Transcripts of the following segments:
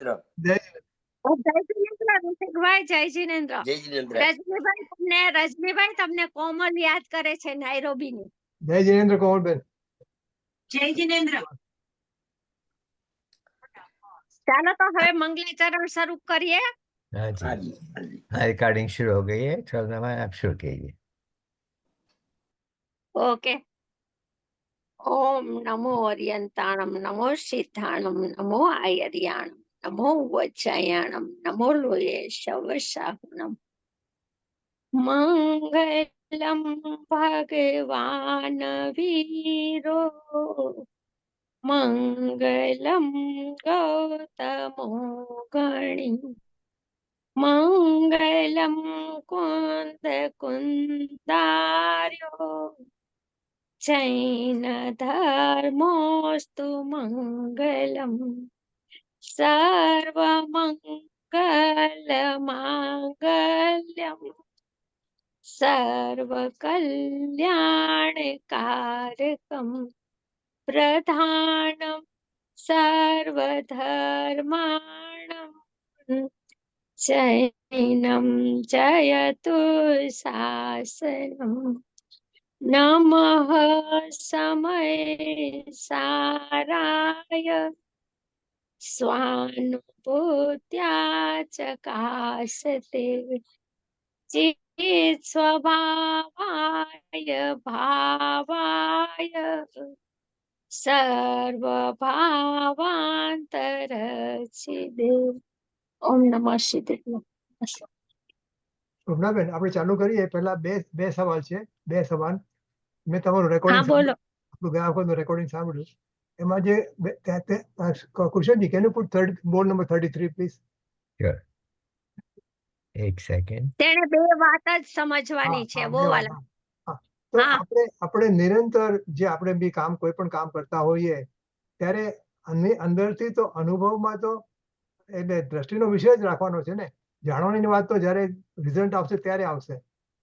જય રજનીભાઈ તમને કોમલ યાદ કરે છે નાયરોબીની. જય જિનેન્દ્ર કોમલબેન. જય જિનેન્દ્ર. ચાલો तो હવે मंगलाचरण शुरू करिए। हाँ जी, हाँ रिकॉर्डिंग शुरू हो गई है। चलो मैं आप शुरू कीजिए। ओके। ओम नमो अर्यंताणम नमो सिद्धाणम नमो आयर्याणम नमो वज्रयाणम नमो लोये शवशाहुनम मंगलम भगवान वीरो मंगलम गौतमो गणी मंगलम कुंद कुंदार्यो जैन धर्मोस्तु मंगलम सर्वमंगल मांगल्यम सर्वकल्याणकारकम प्रधानम सर्वधर्माणम जैनम जयतु शासनम नमः समय साराय स्वानुभूत्या चकाशते चित् स्वभावाय भावाय सर्वभावांतरचिदे। ओम नमः शिवाय। શોભનાબેન આપણે ચાલુ કરીએ. પહેલા બે સવાલ છે, બે સવાલ. મેં તમારું રેકોર્ડિંગ બોલો. આપણું ગયા વખતનું રેકોર્ડિંગ સાંભળ્યું. એમાં જે Kushanji can you put board number 33 please? Sure. एक सेकंड। તેને બે વાત જ સમજવાની છે વો વાલા. તો આપણે નિરંતર જે આપણે બી કામ કોઈ પણ કામ કરતા હોઈએ ત્યારે અંદરથી તો અનુભવમાં તો એટલે દ્રષ્ટિનો વિષય જ રાખવાનો છે ને. જાણવાની વાત તો જ્યારે રિઝલ્ટ આવશે ત્યારે આવશે.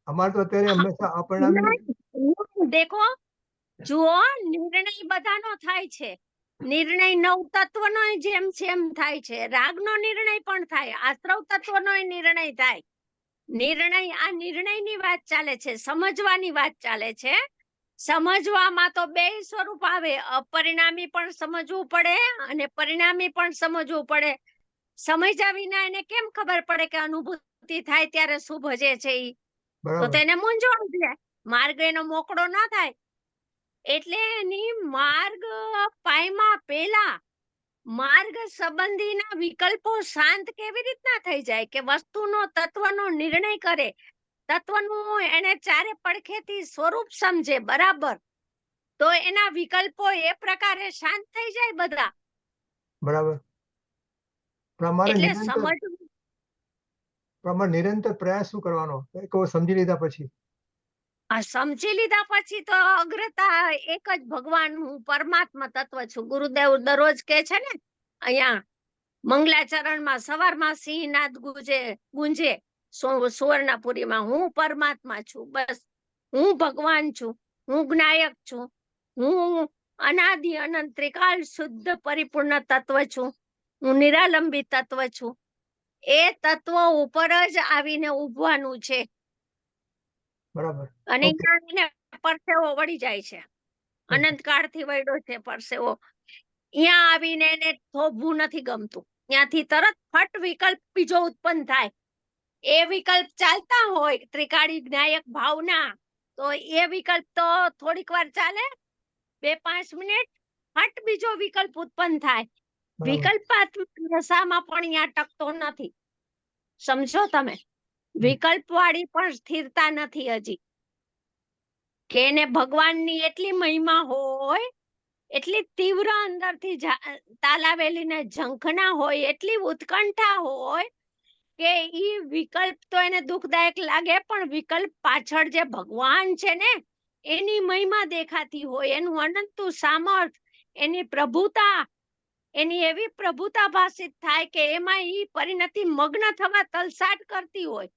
અમારે તો અત્યારે હંમેશા અપરિણામી. દેખો જુઓ, નિર્ણય બધાનો થાય છે. નિર્ણય નવ તત્વનો જેમ થાય છે, રાગનો નિર્ણય પણ થાય, આશ્રવ તત્વનો નિર્ણય થાય. આ નિર્ણયની વાત ચાલે છે, સમજવાની વાત ચાલે છે. સમજવામાં તો બે સ્વરૂપ આવે, અપરિણામી પણ સમજવું પડે અને પરિણામી પણ સમજવું પડે. સમજ્યા વિના એને કેમ ખબર પડે કે અનુભૂતિ થાય ત્યારે શું ભજે છે ઈ? તો તેને મૂંઝવણ થાય, માર્ગ એનો મોકળો ના થાય. એટલે એની માર્ગ પાયમાં પેલા માર્ગ સંબંધીના વિકલ્પો શાંત કેવી રીતના થઈ જાય કે વસ્તુનો તત્વનો નિર્ણય કરે, તત્વનું એને ચારે પડખેથી સ્વરૂપ સમજે બરાબર, તો એના વિકલ્પો એ પ્રકારે શાંત થઈ જાય બધા. બરાબર. પ્રમાણે નિરંતર પ્રયાસ શું કરવાનો સમજી લીધા પછી? સમજી લીધા પછી તો અગ્રતા એક જ ભગવાન, હું પરમાત્મા તત્વ છું. ગુરુદેવ દરરોજ કે છે ને અહીંયા મંગલાચરણમાં સવારમાં સિંહનાદ ગુંજે સુવર્ણપુરીમાં, હું પરમાત્મા છું, બસ હું ભગવાન છું, હું જ્ઞાયક છું, હું અનાદિ અનંત ત્રિકાળ શુદ્ધ પરિપૂર્ણ તત્વ છું, હું નિરાલંબી તત્વ છું. એ તત્વ ઉપર જ આવીને ઉભવાનું છે. બરાબર. અને એને પરસેવો વળી જાય છે, અનંત કાળથી વળ્યો છે પરસેવો. અહીંયા આવીને એને થોભવું નથી ગમતું, ત્યાંથી તરત ફટ વિકલ્પ બીજો ઉત્પન્ન થાય. એ વિકલ્પ ચાલતા હોય ત્રિકાળી જ્ઞાયક ભાવના, તો એ વિકલ્પ તો થોડીક વાર ચાલે, 2-5 મિનિટ, ફટ બીજો વિકલ્પ ઉત્પન્ન થાય. વિકલ્પાત્મક દશામાં પણ અહીંયા ટકતો નથી. સમજો તમે? વિકલ્પ વાળી પણ સ્થિરતા નથી હજી, કે એને ભગવાનની એટલી મહિમા હોય, એટલી તીવ્ર અંદરથી તાલાવેલી ને ઝંખના હોય, એટલી ઉત્કંઠા હોય કે ઈ વિકલ્પ તો એને દુઃખદાયક લાગે, પણ વિકલ્પ પાછળ જે ભગવાન છે ને એની મહિમા દેખાતી હોય, એનું અનંતું સામર્થ, એની પ્રભુતા, એની એવી પ્રભુતા ભાષિત થાય કે એમાં ઈ પરિણતિ મગ્ન થવા તલસાટ કરતી હોય.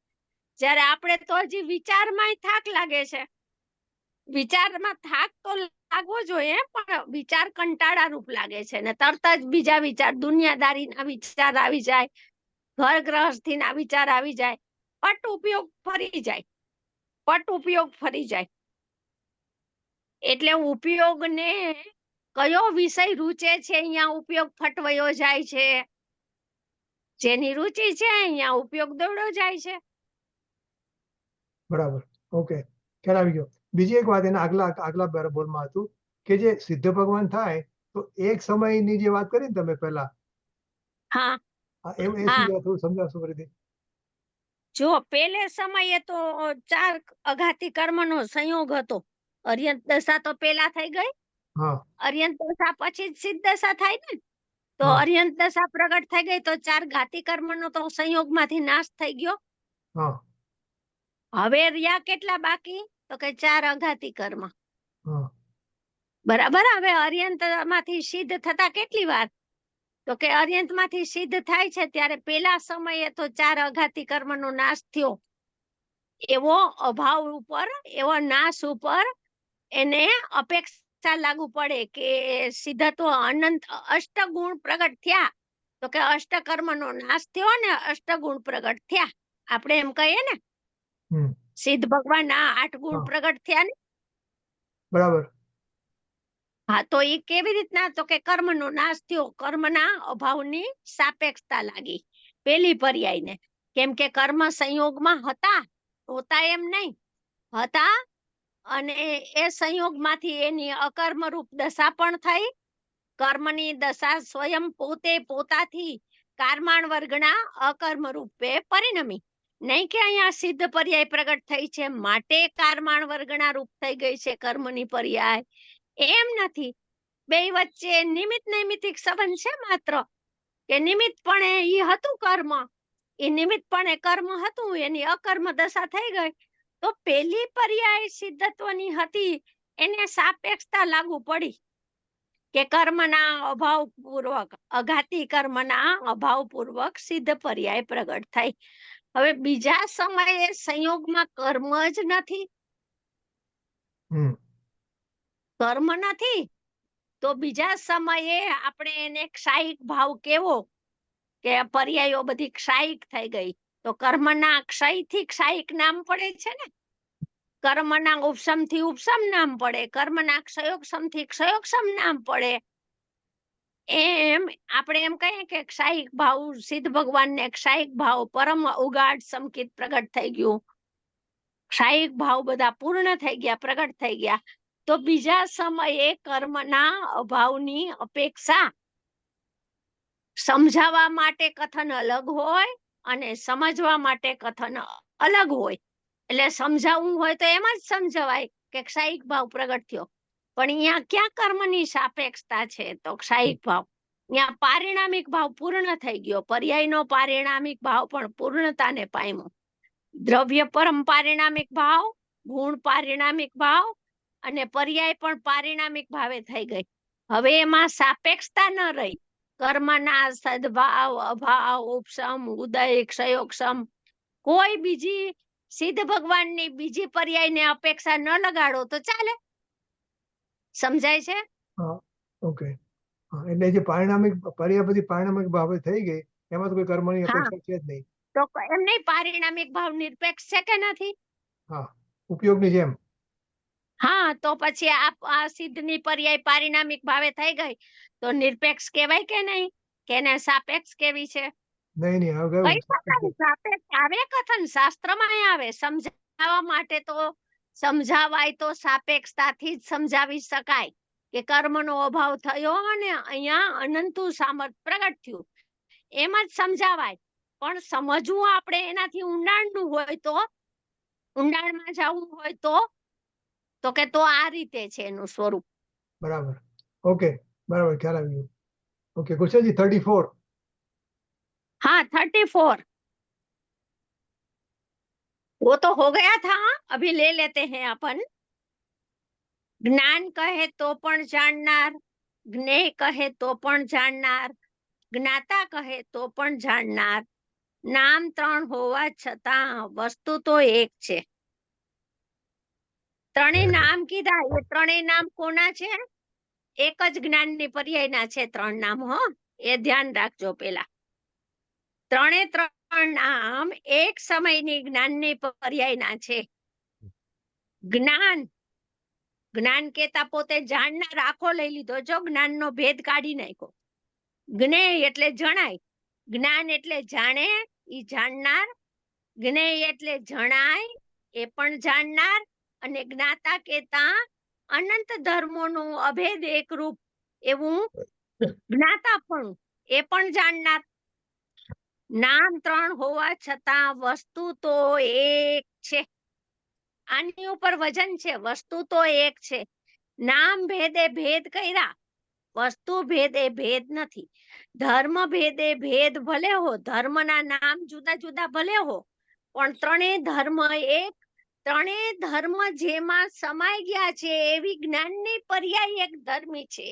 જ્યારે આપણે તો હજી વિચારમાં થાક લાગે છે. વિચારમાં થાક તો લાગવો જોઈએ, પણ વિચાર કંટાળા રૂપ લાગે છે ને તરત જ બીજા વિચાર, દુનિયાદારીના વિચાર આવી જાય, ઘર ગૃહસ્થીના વિચાર આવી જાય, પટ ઉપયોગ ફરી જાય. એટલે ઉપયોગને કયો વિષય રૂચે છે અહીંયા ઉપયોગ ફટવાયો જાય છે, જેની રુચિ છે અહીંયા ઉપયોગ દોડો જાય છે. બરાબર. ઓકે, ખ્યાલ આવી ગયો. બીજી એક વાત એના આગલા બોલમાં હતું કે જે સિદ્ધ ભગવાન થાય તો એક સમયની જે વાત કરી ને તમે પહેલા, હા એ શું હા, છે? થોડું સમજાવશો ફરીથી? જો પેલે સમયે તો 4 અઘાતી કર્મનો સંયોગ હતો. અર્યંત દશા તો પેલા થઈ ગઈ, હા અર્યંત દશા પછી જ સિદ્ધ દશા થાય ને. તો હા અર્યંત દશા પ્રગટ થઈ ગઈ તો 4 ઘાતી કર્મનો તો સંયોગમાંથી નાશ થઈ ગયો. હા હવે રહ્યા કેટલા બાકી? તો કે 4 અઘાતી કર્મ. હા બરાબર. હવે અર્યંતમાંથી સિદ્ધ થતા કેટલી વાર? તો કે અર્યંતમાંથી સિદ્ધ થાય છે ત્યારે પેલા સમયે તો 4 અઘાતી કર્મનો નાશ થયો. એવો અભાવ ઉપર, એવો નાશ ઉપર એને અપેક્ષા લાગુ પડે કે સિદ્ધત્વ અનંત અષ્ટગુણ પ્રગટ થયા. તો કે અષ્ટકર્મનો નાશ થયો ને અષ્ટગુણ પ્રગટ થયા. આપણે એમ કહીએ ને હમ સિદ્ધ ભગવાનના 8 ગુણ હા પ્રગટ થયા ને. બરાબર. હા, તો એ કેવી રીતના? તો કે કર્મનો નાશ થયો, કર્મના અભાવની સાપેક્ષતા લાગી પેલી પર્યાયને. કેમ કે કર્મ સંયોગમાં હોતા એમ નહીં, હતા, અને એ સંયોગમાંથી એની અકર્મરૂપ દશા પણ થઈ. કર્મની દશા સ્વયં પોતાથી કારમાણ વર્ગના અકર્મ રૂપે પરિણમી. નહીં કે અહીંયા સિદ્ધ પર્યાય પ્રગટ થઈ છે માટે કારમાણ વર્ગના રૂપ થઈ ગઈ છે કર્મની પર્યાય, એમ નથી. બે વચ્ચે નિમિત્ત નૈમિત્તિક સંબંધ છે માત્ર, કે નિમિત્તપણે ઈ હતું કર્મ, એ નિમિત્તપણે કર્મ હતું, એની અકર્મ દશા થઈ ગઈ. તો પેલી પર્યાય સિદ્ધત્વની હતી એને સાપેક્ષતા લાગુ પડી કે કર્મના અભાવપૂર્વક, અઘાતી કર્મના અભાવપૂર્વક સિદ્ધ પર્યાય પ્રગટ થઈ. હવે બીજા સમયે સંયોગમાં કર્મ જ નથી, કર્મ નથી, તો બીજા સમયે આપણે એને ક્ષાયિક ભાવ કેવો, કે પર્યાયો બધી ક્ષાયિક થઈ ગઈ. તો કર્મના ક્ષયથી ક્ષાયિક નામ પડે છે ને, કર્મના ઉપશમથી ઉપશમ નામ પડે, કર્મના ક્ષયોક્ષમથી ક્ષયોક્ષમ નામ પડે. એમ આપણે એમ કહીએ કે ક્ષાયિક ભાવ, સિદ્ધ ભગવાનને ક્ષાયિક ભાવ પરમ ઉગાડ સંકિત પ્રગટ થઈ ગયું, ક્ષાયિક ભાવ બધા પૂર્ણ થઈ ગયા, પ્રગટ થઈ ગયા. તો બીજા સમયે કર્મના અભાવની અપેક્ષા સમજાવવા માટે કથન અલગ હોય અને સમજવા માટે કથન અલગ હોય. એટલે સમજાવવું હોય તો એમ જ સમજવાય કે ક્ષાયિક ભાવ પ્રગટ થયો, પણ અહીંયા ક્યાં કર્મની સાપેક્ષતા છે? તો ક્ષાયિક ભાવ. અહીંયા પારિણામિક ભાવ પૂર્ણ થઈ ગયો, પર્યાયનો પારિણામિક ભાવ પણ પૂર્ણતાને પામ્યો. દ્રવ્ય પરમ પારિણામિક ભાવ, ગુણ પારિણામિક ભાવ અને પર્યાય પણ પારિણામિક ભાવે થઈ ગઈ. હવે એમાં સાપેક્ષતા ન રહી. કર્મના સદભાવ, અભાવ, ઉપશમ, ઉદય, ક્ષયોક્ષમ, કોઈ બીજી સિદ્ધ ભગવાનની બીજી પર્યાયને અપેક્ષા ન લગાડો તો ચાલે. સમજાય છે? હા ઓકે. હા, એટલે જે પર્યાય બધી પારિણામિક ભાવે થઈ ગઈ, એમાં તો કોઈ કર્મની હા, અપેક્ષા છે જ નહીં. તો એમ નહીં, પારિણામિક ભાવ નિરપેક્ષ છે કે નથી? હા, ઉપયોગની જેમ. હા, તો પછી આ સિદ્ધની પર્યાય પારિણામિક ભાવે થઈ ગઈ તો નિરપેક્ષ કહેવાય કે નહીં? કે એને સાપેક્ષ કેવી છે? નહીં હવે કઈ શકાય, સાપેક્ષ આવે, કથન શાસ્ત્રમાં આવે. સમજાવવા માટે તો સમજાવાય તો સાપેક્ષતાથી જ સમજાવી શકાય કે કર્મનો અભાવ થયો અને અહીંયા અનંતું સામર્થ્ય પ્રગટ થયું, એમ જ સમજાવાય. પણ સમજવું આપણે એનાથી ઊંડાણનું હોય તો, ઊંડાણમાં જવું હોય તો કે તો આ રીતે છે એનું સ્વરૂપ. બરાબર. ઓકે, બરાબર, ખ્યાલ આવી ગયો. ओके क्वेश्चन जी 34। हाँ 34 वो तो हो गया था, अभी ले लेते हैं अपन। ज्ञान कहे तो पण जाननार, ज्ञेय कहे तो पण जाननार, ज्ञाता कहे तो पण जाननार, नाम 3 होवा छतां वस्तु तो एक छे। ત્રણેય નામ કીધા, એ ત્રણેય નામ કોના છે? એક જ જ્ઞાનની પર્યાયના છે 3 નામ, હો, એ ધ્યાન રાખજો પેલા. ત્રણે 3 નામ એક સમયની જ્ઞાનની પર્યાયના છે. જ્ઞાન, જ્ઞાન કેતા પોતે જાણનાર, આખો લઈ લીધો, જો જ્ઞાનનો ભેદ કાઢી નાખ્યો. જ્ઞેય એટલે જણાય, જ્ઞાન એટલે જાણે, ઈ જાણનાર. જ્ઞેય એટલે જણાય, એ પણ જાણનાર. અને જ્ઞાતા કેતા અનંત ધર્મોનું અભેદ એકરૂપ એવું જ્ઞાતા પણ, એ પણ જાણનાર. નામ 3 હોવા છતાં વસ્તુ તો એક છે. આની ઉપર વજન છે, વસ્તુ તો એક છે. નામ ભેદે ભેદ કર્યા, વસ્તુ ભેદે ભેદ નથી. ધર્મ ભેદે ભેદ ભલે હો, ધર્મના નામ જુદા જુદા ભલે હો, પણ ત્રણેય ધર્મ એક. ત્રણેય ધર્મ જેમાં સમાઈ ગયા છે એવી જ્ઞાનની પર્યાય એક ધર્મી છે.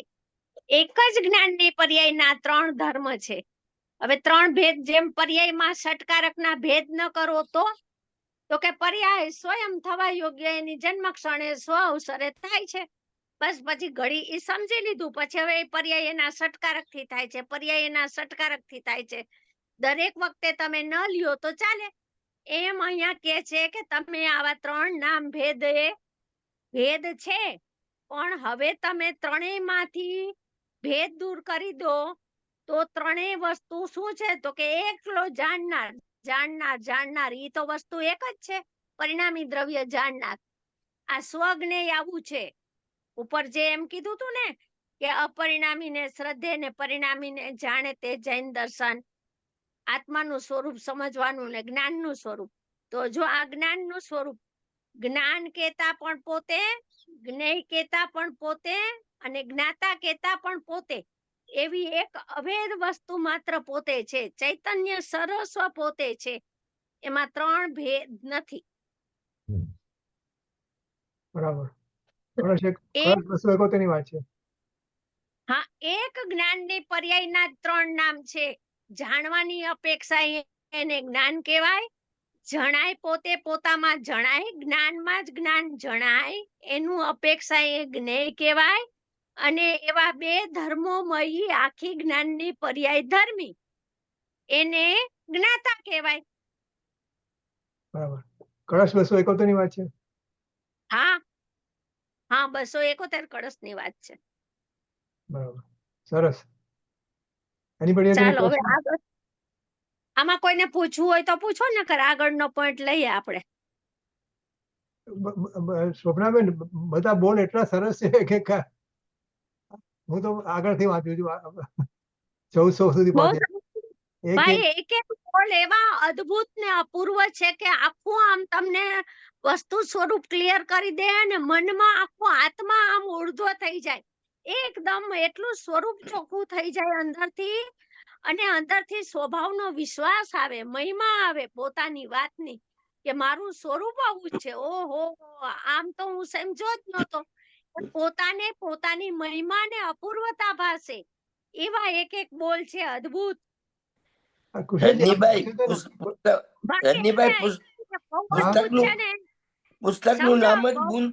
એક જ જ્ઞાનની પર્યાયના 3 ધર્મ છે. હવે 3 ભેદ, જેમ પર્યાયમાં ષટકારકના ભેદ ન કરો તો કે પર્યાય સ્વયં થવા યોગ્ય એની જન્મ ક્ષણે સ્વ અવસરે થાય છે. બસ પછી ઘડી એ સમજી લીધું, પછી હવે એ પર્યાય એના ષટકારક થી થાય છે, પર્યાય એના ષટકારક થી થાય છે. દરેક વખતે તમે ન લ્યો તો ચાલે. એમ અહીંયા કે છે કે તમે આવા 3 નામ ભેદ છે, પણ હવે તમે ત્રણેય માંથી ભેદ દૂર કરી દો તો ત્રણેય વસ્તુ શું છે? તો કે એકલો જાણનાર, જાણનાર, જાણનાર, ઈ તો વસ્તુ એક જ છે, પરિણામી દ્રવ્ય જાણનાર. આ સ્વજ્ઞેય આવું છે. ઉપર જે એમ કીધું તું ને કે અપરિણામીને શ્રદ્ધે ને પરિણામીને જાણે તે જૈન દર્શન, આત્માનું સ્વરૂપ સમજવાનું ને જ્ઞાનનું સ્વરૂપ. તો જો આ જ્ઞાનનું સ્વરૂપ, જ્ઞાન કેતા પણ પોતે, જ્ઞેય કેતા પણ પોતે, અને જ્ઞાતા કેતા પણ પોતે, એવી એક અભેદ વસ્તુ માત્ર પોતે છે. ચૈતન્ય સર્વસ્વ પોતે છે, એમાં 3 ભેદ નથી. બરાબર. કળશ 271 ની વાત છે. હા, એક જ્ઞાનની પર્યાયના 3 નામ છે. જાણવાની અપેક્ષા એને જ્ઞાન કહેવાય. જણાય પોતે પોતામાં જણાય, જ્ઞાનમાં જ જ્ઞાન જણાય, એનું અપેક્ષા એ જ્ઞેય કહેવાય. અને એવા 2 ધર્મોમયી આખી જ્ઞાનની પર્યાય ધર્મી, એને જ્ઞાતા કહેવાય. બરાબર. કળશ 271 ની વાત છે. હા હા, 271 કળશની વાત છે. બરાબર, સરસ. એની પર ચાલો હવે આગળ, આમાં કોઈને પૂછવું હોય તો પૂછો, નકર આગળનો પોઈન્ટ લઈએ આપણે. સ્વપ્નાબેન, બધા બોલ એટલા સરસ છે કે હું તો આગળથી વાંચ્યું છું 1400 સુધી બહુ પહોંચ્યા. સરસ. ભાઈ, એક એક બોલ એવા અદ્ભુત ને અપૂર્વ છે કે આખું આમ તમને વસ્તુ સ્વરૂપ ક્લિયર કરી દે, અને મનમાં આખો આત્મા આમ ઉર્ધ્વ થઈ જાય. એકદમ એટલું સ્વરૂપ ચોખ્ખું થઈ જાય અંદરથી, અને અંદરથી સ્વભાવનો વિશ્વાસ આવે, મહિમા આવે પોતાની વાતની, કે મારું સ્વરૂપ આવું છે. ઓહો, આમ તો હું સમજો જ નહોતો. પોતાને પોતાની મહિમાને અપૂર્વતા ભાસે એવા એક એક બોલ છે, અદ્ભુત. પુસ્તકનું નામ જ બુંદ.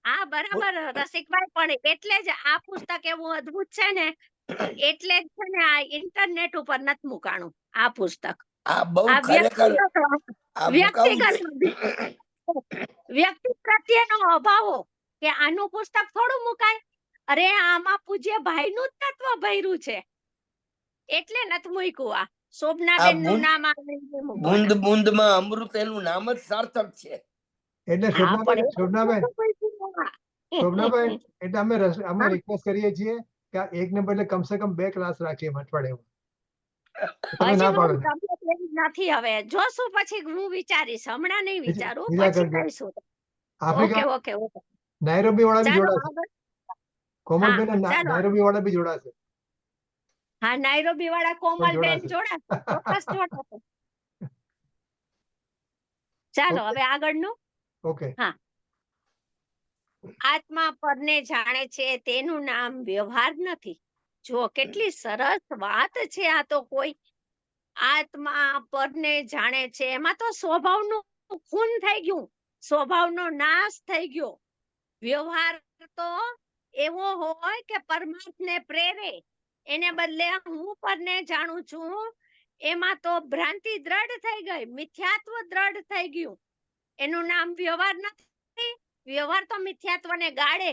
હા, બરાબર રસિકભાઈ, પણ એટલે જ આ પુસ્તક એવું અદ્ભુત છે ને, એટલે જ છે ને આ ઇન્ટરનેટ ઉપર નથી મુકાણું આ પુસ્તક. આ બહુ ખરેખર વ્યક્તિ પ્રત્યેનો અભાવો કે આનું પુસ્તક થોડું મુકાય. અરે, આમાં પૂજ્ય ભાઈનું જ તત્વ ભર્યું છે, એટલે નથી મૂક્યું. આ શોભનાબેન નું નામ આવે, બુંદ બુંદમાં અમૃત, એનું નામ જ સાર્થક છે. એટલે શોભનાબેન, એટલે અમે રિક્વેસ્ટ કરીએ છીએ કે આ એક ને બદલે કમસે કમ 2 ક્લાસ રાખીએ અઠવાડિયામાં. નથી, હવે જોશું, પછી હું વિચારીશ, હમણાં નહીં વિચારું, પછી કહીશું. ઓકે. નાયરોબી વાળા બી જોડાશે. કોમલબેન નાયરોબી વાળા બી જોડાશે. હા, નાયરોબી વાળા કોમલબેન જોડાશે, ચોક્કસ જોડાશે. ચાલો હવે આગળનું. ઓકે. હા, આત્મા પરને જાણે છે તેનું નામ વ્યવહાર નથી. જો કેટલી સરસ વાત છે આ તો. કોઈ આત્મા પરને જાણે છે, એમાં તો સ્વભાવનું ખૂન થઈ ગયું. સ્વભાવનો નાશ થઈ ગયો. વ્યવહાર તો એવો હોય કે પરમાર્થને પ્રેરે, એને બદલે હું પરને જાણું છું, એમાં તો ભ્રાંતિ દ્રઢ થઈ ગઈ, મિથ્યાત્વ દ્રઢ થઈ ગયું. એનું નામ વ્યવહાર નથી. વ્યવહાર તો મિથ્યાત્વને ગાળે,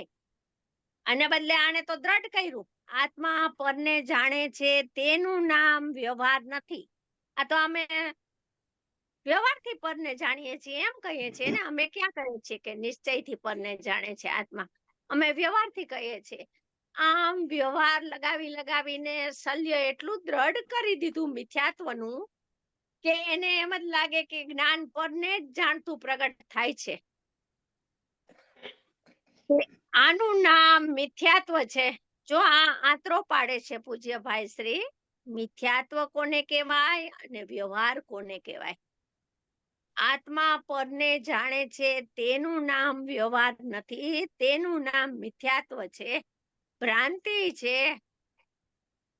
અને બદલે આને તો દ્રઢ કર્યું. આત્મા પરને જાણે છે તેનું નામ વ્યવહાર નથી. આ તો અમે વ્યવહારથી પરને જાણીએ છીએ એમ કહીએ છીએ ને. અમે ક્યાં કહીએ છીએ કે નિશ્ચયથી પરને જાણે છે આત્મા? અમે વ્યવહારથી કહીએ છીએ. આમ વ્યવહાર લગાવીને શલ્ય એટલું દ્રઢ કરી દીધું મિથ્યાત્વનું કે એને એમ જ લાગે કે જ્ઞાન પરને જ જાણતું પ્રગટ થાય છે. આનું નામ મિથ્યાત્વ છે. જો આ આંતરો પાડે છે પૂજ્ય ભાઈ શ્રી, મિથ્યાત્વ કોને કહેવાય અને વ્યવહાર કોને કહેવાય? આત્મા પરને જાણે છે તેનું નામ વ્યવહાર નથી, તેનું નામ મિથ્યાત્વ છે, ભ્રાંતિ છે.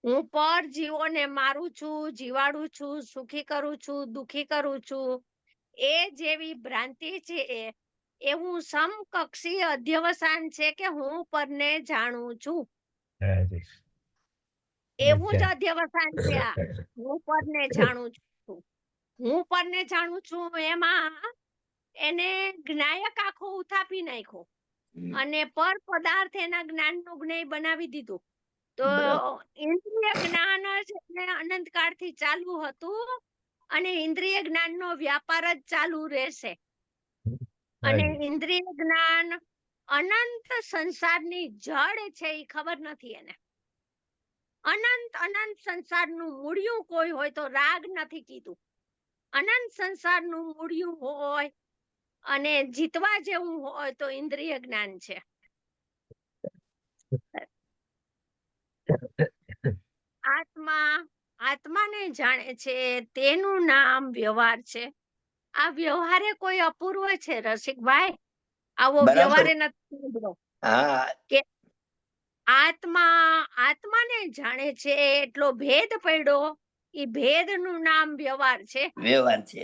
હું પર જીવોને મારું છું, જીવાડું છું, સુખી કરું છું, દુખી કરું છું, એ જેવી ભ્રાંતિ છે. એવું સમકક્ષી અધ્યવસાન છે કે હું પરને જાણું છું. એવું જ અધ્યવસાન છે આ. હું પરને જાણું છું, હું પરને જાણું છું, એમાં એને જ્ઞાયક આખો ઉથાપી નાખ્યો અને પર પદાર્થ એના જ્ઞાનનું જ્ઞેય બનાવી દીધું. તો ઇન્દ્રિય જ્ઞાન જ એને અનંતકાળથી ચાલુ હતું અને ઇન્દ્રિય જ્ઞાનનો વ્યાપાર જ ચાલુ રહેશે. અને ઇન્દ્રિય જ્ઞાન અનંત સંસારની જડ છે એ ખબર નથી એને. અનંત સંસારનું મૂળિયું કોઈ હોય તો રાગ નથી કીધું. અનંત સંસારનું મૂળિયું હોય અને જીતવા જેવું હોય તો ઇન્દ્રિય જ્ઞાન છે. આત્માને જાણે છે તેનું નામ વ્યવહાર છે. આ વ્યવહારે કોઈ અપૂર્વ છે રસિકભાઈ? આવો બરાબર. વ્યવહારે નથી સમજ્યો હા કે આત્માને જાણે છે એટલો ભેદ પડ્યો. એ ભેદનું નામ વ્યવહાર છે. વ્યવહાર છે.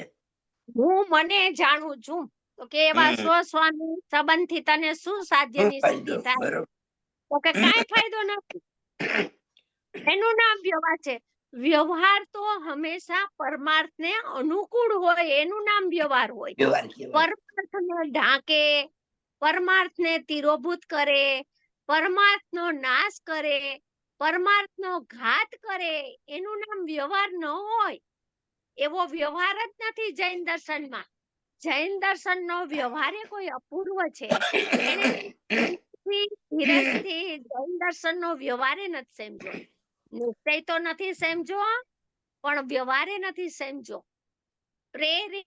હું મને જાણું છું તો કે એવા સ્વસ્વામી સંબંધથી તને શું સાધ્યની ફાયદો, સિદ્ધિ થાય? બરોબર. તો કે કાંઈ ફાયદો નથી. એનું નામ વ્યવહાર છે. વ્યવહાર તો હંમેશા પરમાર્થને અનુકૂળ હોય, એનું નામ વ્યવહાર હોય. વ્યવહાર કહેવાય. પરમાર્થને ઢાંકે, પરમાર્થને તિરોભૂત કરે, પરમાર્થનો નાશ કરે, પરમાર્થનો ઘાત કરે, એનું નામ વ્યવહાર ન હોય. એવો વ્યવહાર જ નથી જૈન દર્શનમાં. જૈન દર્શનનો વ્યવહારે કોઈ અપૂર્વ છે. એને ધીરજથી જૈન દર્શનનો વ્યવહારે નથી સમજો. નિશ્ચય તો નથી સમજો, પણ વ્યવહારે નથી સમજો. પ્રેરે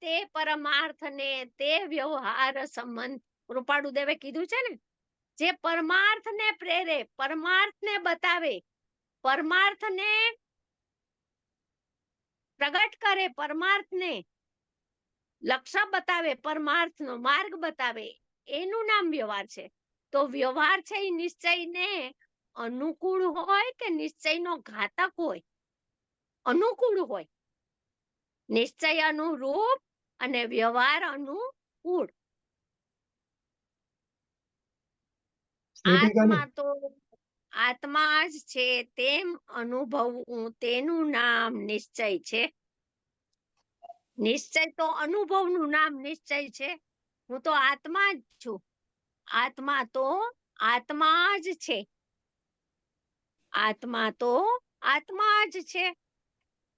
તે પરમાર્થને તે વ્યવહાર સંબંધ. કૃપાળુ દેવે કીધું છે ને, જે પરમાર્થને પ્રેરે, પરમાર્થને બતાવે, પરમાર્થને પ્રગટ કરે, પરમાર્થને લક્ષ્ય બતાવે, પરમાર્થનો માર્ગ બતાવે, એનું નામ વ્યવહાર છે. તો વ્યવહાર છે એ નિશ્ચયને અનુકૂળ હોય કે નિશ્ચયનો ઘાતક હોય? અનુકૂળ હોય. નિશ્ચય અનુરૂપ અને વ્યવહાર અનુકૂળ. આત્મા જ છે તેમ અનુભવવું, તેનું નામ નિશ્ચય છે. નિશ્ચય તો અનુભવનું નામ નિશ્ચય છે. હું તો આત્મા જ છું. આત્મા તો આત્મા જ છે. આત્મા તો આત્મા જ છે.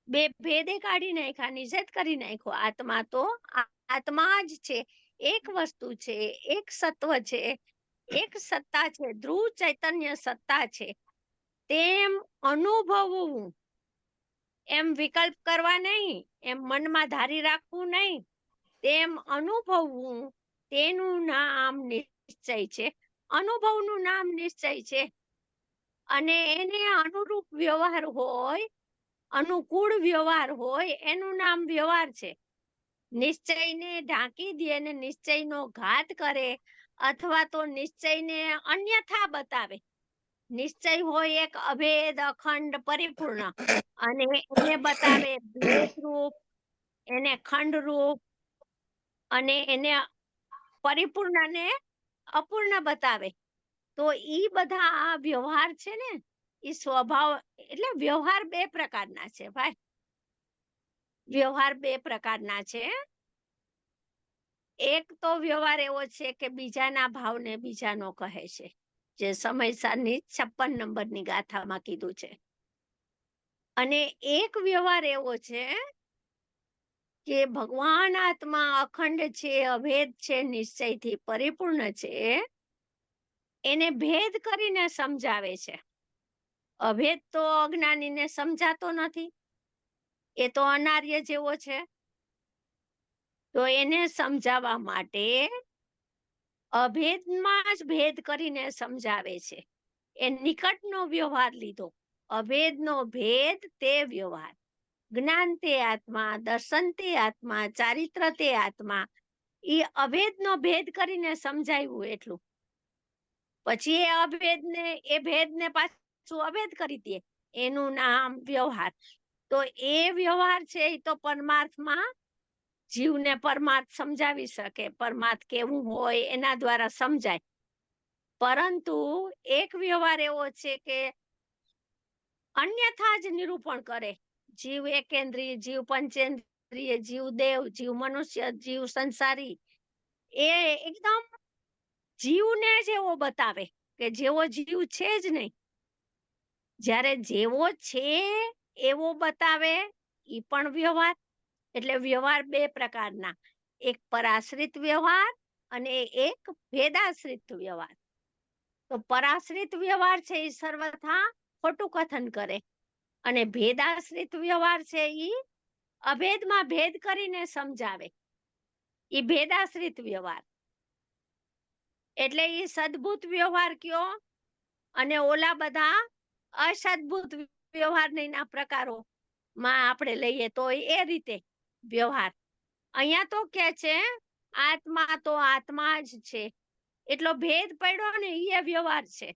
બે ભેદે કાઢી નાખ્યા, નિષેધ કરી નાખ્યો. આત્મા તો આત્મા જ છે. એક વસ્તુ છે, એક સત્વ છે, એક સત્તા છે, ધ્રુવ ચૈતન્ય સત્તા છે. તેમ અનુભવવું, એમ વિકલ્પ કરવા નહીં, એમ મનમાં ધારી રાખવું નહીં. તેમ અનુભવવું, તેનું નામ નિશ્ચય છે. અનુભવનું નામ નિશ્ચય છે. અને એને અનુરૂપ વ્યવહાર હોય, અનુકૂળ વ્યવહાર હોય, એનું નામ વ્યવહાર છે. નિશ્ચયને ઢાંકી દે અને નિશ્ચયનો ઘાત કરે, અથવા તો નિશ્ચયને અન્યથા બતાવે. નિશ્ચય હોય એક અભેદ, અખંડ, પરિપૂર્ણ, અને એને બતાવે ભેદરૂપ, એને ખંડરૂપ, અને એને પરિપૂર્ણ ને અપૂર્ણ બતાવે. તો ઈ બધા આ વ્યવહાર છે ને ઈ સ્વભાવ, એટલે વ્યવહાર બે પ્રકારના છે ભાઈ. વ્યવહાર બે પ્રકારના છે. એક તો વ્યવહાર એવો છે કે બીજાના ભાવને બીજાનો કહે છે, જે સમયસારની 56 નંબરની ગાથામાં કીધું છે. અને એક વ્યવહાર એવો છે કે ભગવાન આત્મા અખંડ છે, અભેદ છે, નિશ્ચયથી પરિપૂર્ણ છે, એને ભેદ કરીને સમજાવે છે. અભેદ તો અજ્ઞાનીને સમજાતો નથી, એ તો અનાર્ય જેવો છે. તો એને સમજાવવા માટે અભેદમાં જ ભેદ કરીને સમજાવે છે. એ નિકટનો વ્યવહાર લીધો. અભેદનો ભેદ તે વ્યવહાર. જ્ઞાન તે આત્મા, દર્શન તે આત્મા, ચારિત્ર તે આત્મા. એ અભેદનો ભેદ કરીને સમજાવ્યું એટલું. પછી એ ભેદને પાછું અભેદ કરી દે, એનું નામ વ્યવહાર. તો એ વ્યવહાર છે એ તો પરમાર્થમાં જીવને પરમાર્થ સમજાવી શકે, પરમાર્થ કેવું હોય એના દ્વારા સમજાય. પરંતુ એક વ્યવહાર એવો છે કે અન્યથા જ નિરૂપણ કરે. જીવ એકેન્દ્રિય, જીવ પંચેન્દ્રિય, જીવ દેવ, જીવ મનુષ્ય, જીવ સંસારી, એ એકદમ જીવને જેવો બતાવે કે જેવો જીવ છે જ નહીં. જ્યારે જેવો છે એવો બતાવે, ઈ પણ વ્યવહાર. એટલે વ્યવહાર બે પ્રકારના, એક પરાશ્રિત વ્યવહાર અને એક ભેદાશ્રિત વ્યવહાર. તો પરાશ્રિત વ્યવહાર છે એ સર્વથા ખોટું કથન કરે, અને ભેદાશ્રિત વ્યવહાર છે એ અભેદમાં ભેદ કરીને સમજાવે. એ ભેદાશ્રિત વ્યવહાર. એટલે એ સદભૂત વ્યવહાર કયો, અને ઓલા બધા અસદભૂત વ્યવહારના પ્રકારો માં આપણે લઈએ તો એ રીતે વ્યવહાર. અહીંયા તો કે છે આત્મા તો આત્મા જ છે, એટલો ભેદ પડ્યો ને એ વ્યવહાર છે.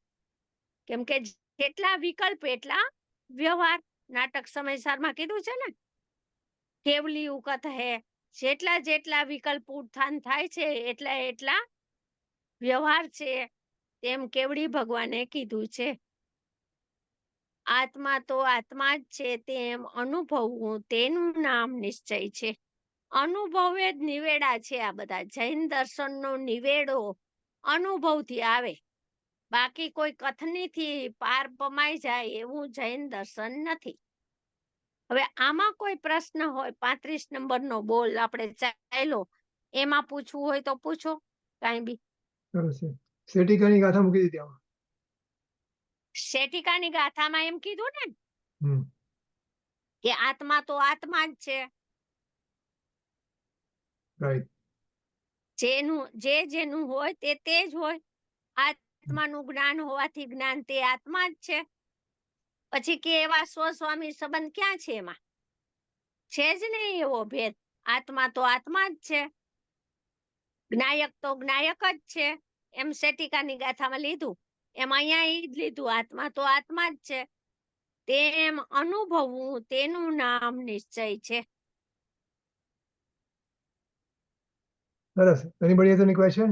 કેમ કે જેટલા વિકલ્પ એટલા વ્યવહાર. નાટક સમયસારમાં કીધું છે ને, કેવલી ઉકત હે, જેટલા જેટલા વિકલ્પ ઉત્થાન થાય છે એટલા એટલા વ્યવહાર છે, તેમ કેવડી ભગવાને કીધું છે. આત્મા તો આત્મા જ છે તેમ અનુભવવું, તેનું નામ નિશ્ચય છે. અનુભવે જ નિવેડા છે આ બધા. જૈન દર્શનનો નિવેડો અનુભવથી આવે, બાકી કોઈ કથનીથી પાર પમાઈ જાય એવું જૈન દર્શન નથી. હવે આમાં કોઈ પ્રશ્ન હોય, 35 નંબરનો બોલ આપણે ચાલ્યો, એમાં પૂછવું હોય તો પૂછો કાંઈ બી. સરસ છે. શેટિકાની ગાથા મૂકી દીધી આમાં. શેટિકાની ગાથામાં એમ કીધું ને હમ. કે આત્મા તો આત્મા જ છે. રાઈટ. જેનું હોય તે જ હોય. આત્માનું જ્ઞાન હોવાથી જ્ઞાન તે આત્મા જ છે. પછી કે એવા સ્વસ્વામી સંબંધ ક્યાં છે? એમાં છે જ નહીં એવો ભેદ. આત્મા તો આત્મા જ છે, જ્ઞાયક તો જ્ઞાયક જ છે. એમ શેટિકાની ગાથામાં લીધું, એમ અહીંયા ઈ જ લીધું, આત્મા તો આત્મા જ છે, તેમ અનુભવવું, તેનું નામ નિશ્ચય છે. સરસ. Anybody has any question?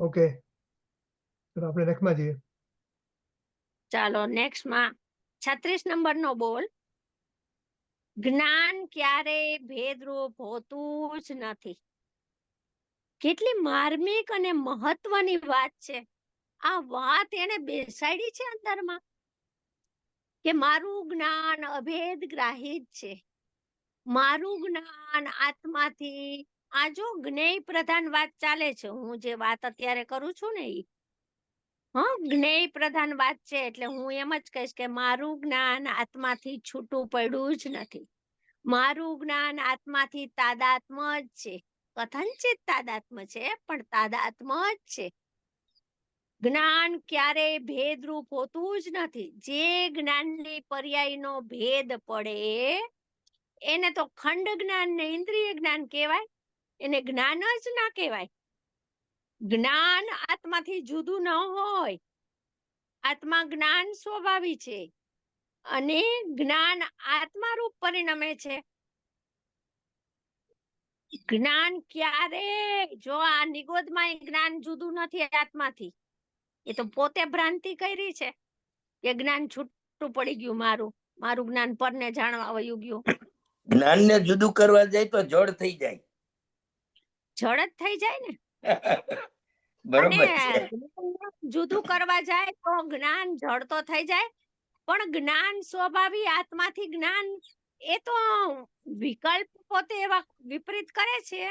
Okay. તો આપણે નેક્સ્ટમાં જઈએ. ચાલો નેક્સ્ટમાં 36 નંબરનો બોલ. જ્ઞાન ક્યારેય ભેદરૂપ હોતું જ નથી. કેટલી માર્મિક અને મહત્વની વાત છે. આ વાત એને બેસાડી છે અંદરમાં, કે મારું જ્ઞાન અભેદ ગ્રાહી જ છે. મારું જ્ઞાન આત્માથી, આ જો જ્ઞેય પ્રધાન વાત ચાલે છે, હું જે વાત અત્યારે કરું છું ને ઈ જ્ઞેય પ્રધાન વાત છે. એટલે હું એમ જ કહીશ કે મારું જ્ઞાન આત્માથી છૂટું પડ્યું જ નથી. મારું જ્ઞાન આત્માથી તાદાત્મ જ છે. કથનચિત તાદાત્મ છે, પણ તાદાત્મ જ છે. જ્ઞાન ક્યારેય ભેદરૂપ હોતું જ નથી. જે જ્ઞાનની પર્યાયનો ભેદ પડે એને તો ખંડ જ્ઞાન ને ઇન્દ્રિય જ્ઞાન કહેવાય, એને જ્ઞાન જ ના કહેવાય. જ્ઞાન આત્માથી જુદું ન હોય. આત્મા જ્ઞાન સ્વભાવી છે, અને જ્ઞાન આત્મારૂપ પરિણમે છે. જ્ઞાન ક્યારે, જો આ નિગોદમાં જ્ઞાન જુદું નથી આત્માથી, એ તો પોતે ભ્રાંતિ કરી છે કે જ્ઞાન છૂટું પડી ગયું, મારું જ્ઞાન પરને જાણવા વયું ગયું. જ્ઞાનને જુદું કરવા જાય તો જડ થઈ જાય. જડ જ થઈ જાય ને. બરોબર છે. જ્ઞાન જુદું કરવા જાય તો જ્ઞાન જડ તો થઈ જાય, પણ જ્ઞાન સ્વભાવી આત્માથી જ્ઞાન એ તો વિકલ્પ પોતે એવા વિપરીત કરે છે,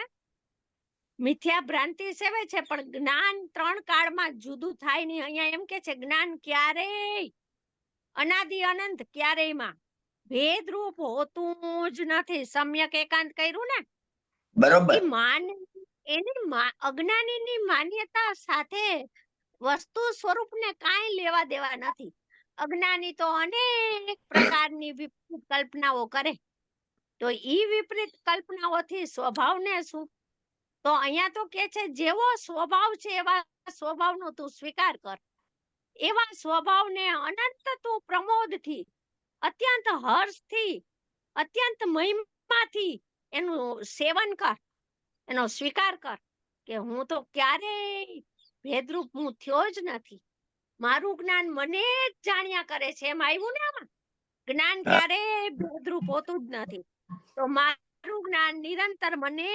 મિથ્યા ભ્રાંતિ સેવે છે, પણ જ્ઞાન 3 કાળમાં જુદું થાય નહીં. અહીંયા એમ કે છે જ્ઞાન ક્યારેય અનાદિ અનંત ક્યારેયમાં ભેદરૂપ હોતું જ નથી. સમ્યક એકાંત કર્યું ને, બરોબર. એ અજ્ઞાનીની માન્યતા સાથે વસ્તુ સ્વરૂપને કાંઈ લેવા દેવા નથી. અજ્ઞાની તો અનેક પ્રકારની વિપરીત કલ્પનાઓ કરે, તો ઈ વિપરીત કલ્પનાઓથી સ્વભાવને શું? તો અહીંયા તો કે છે જેવો સ્વભાવ છે એવા સ્વભાવનો તું સ્વીકાર કર, એવા સ્વભાવને અનંત તું પ્રમોદથી, અત્યંત હર્ષથી, અત્યંત મહિમાથી એનું સેવન કર, એનો સ્વીકાર કર કે હું તો ક્યારેય ભેદરૂપ હું થયો જ નથી, મારું જ્ઞાન મને જ જાણ્યા કરે છે. એમ આવ્યું ને આમાં, જ્ઞાન ક્યારેય ભેદરૂપ હોતું જ નથી, તો મારું જ્ઞાન નિરંતર મને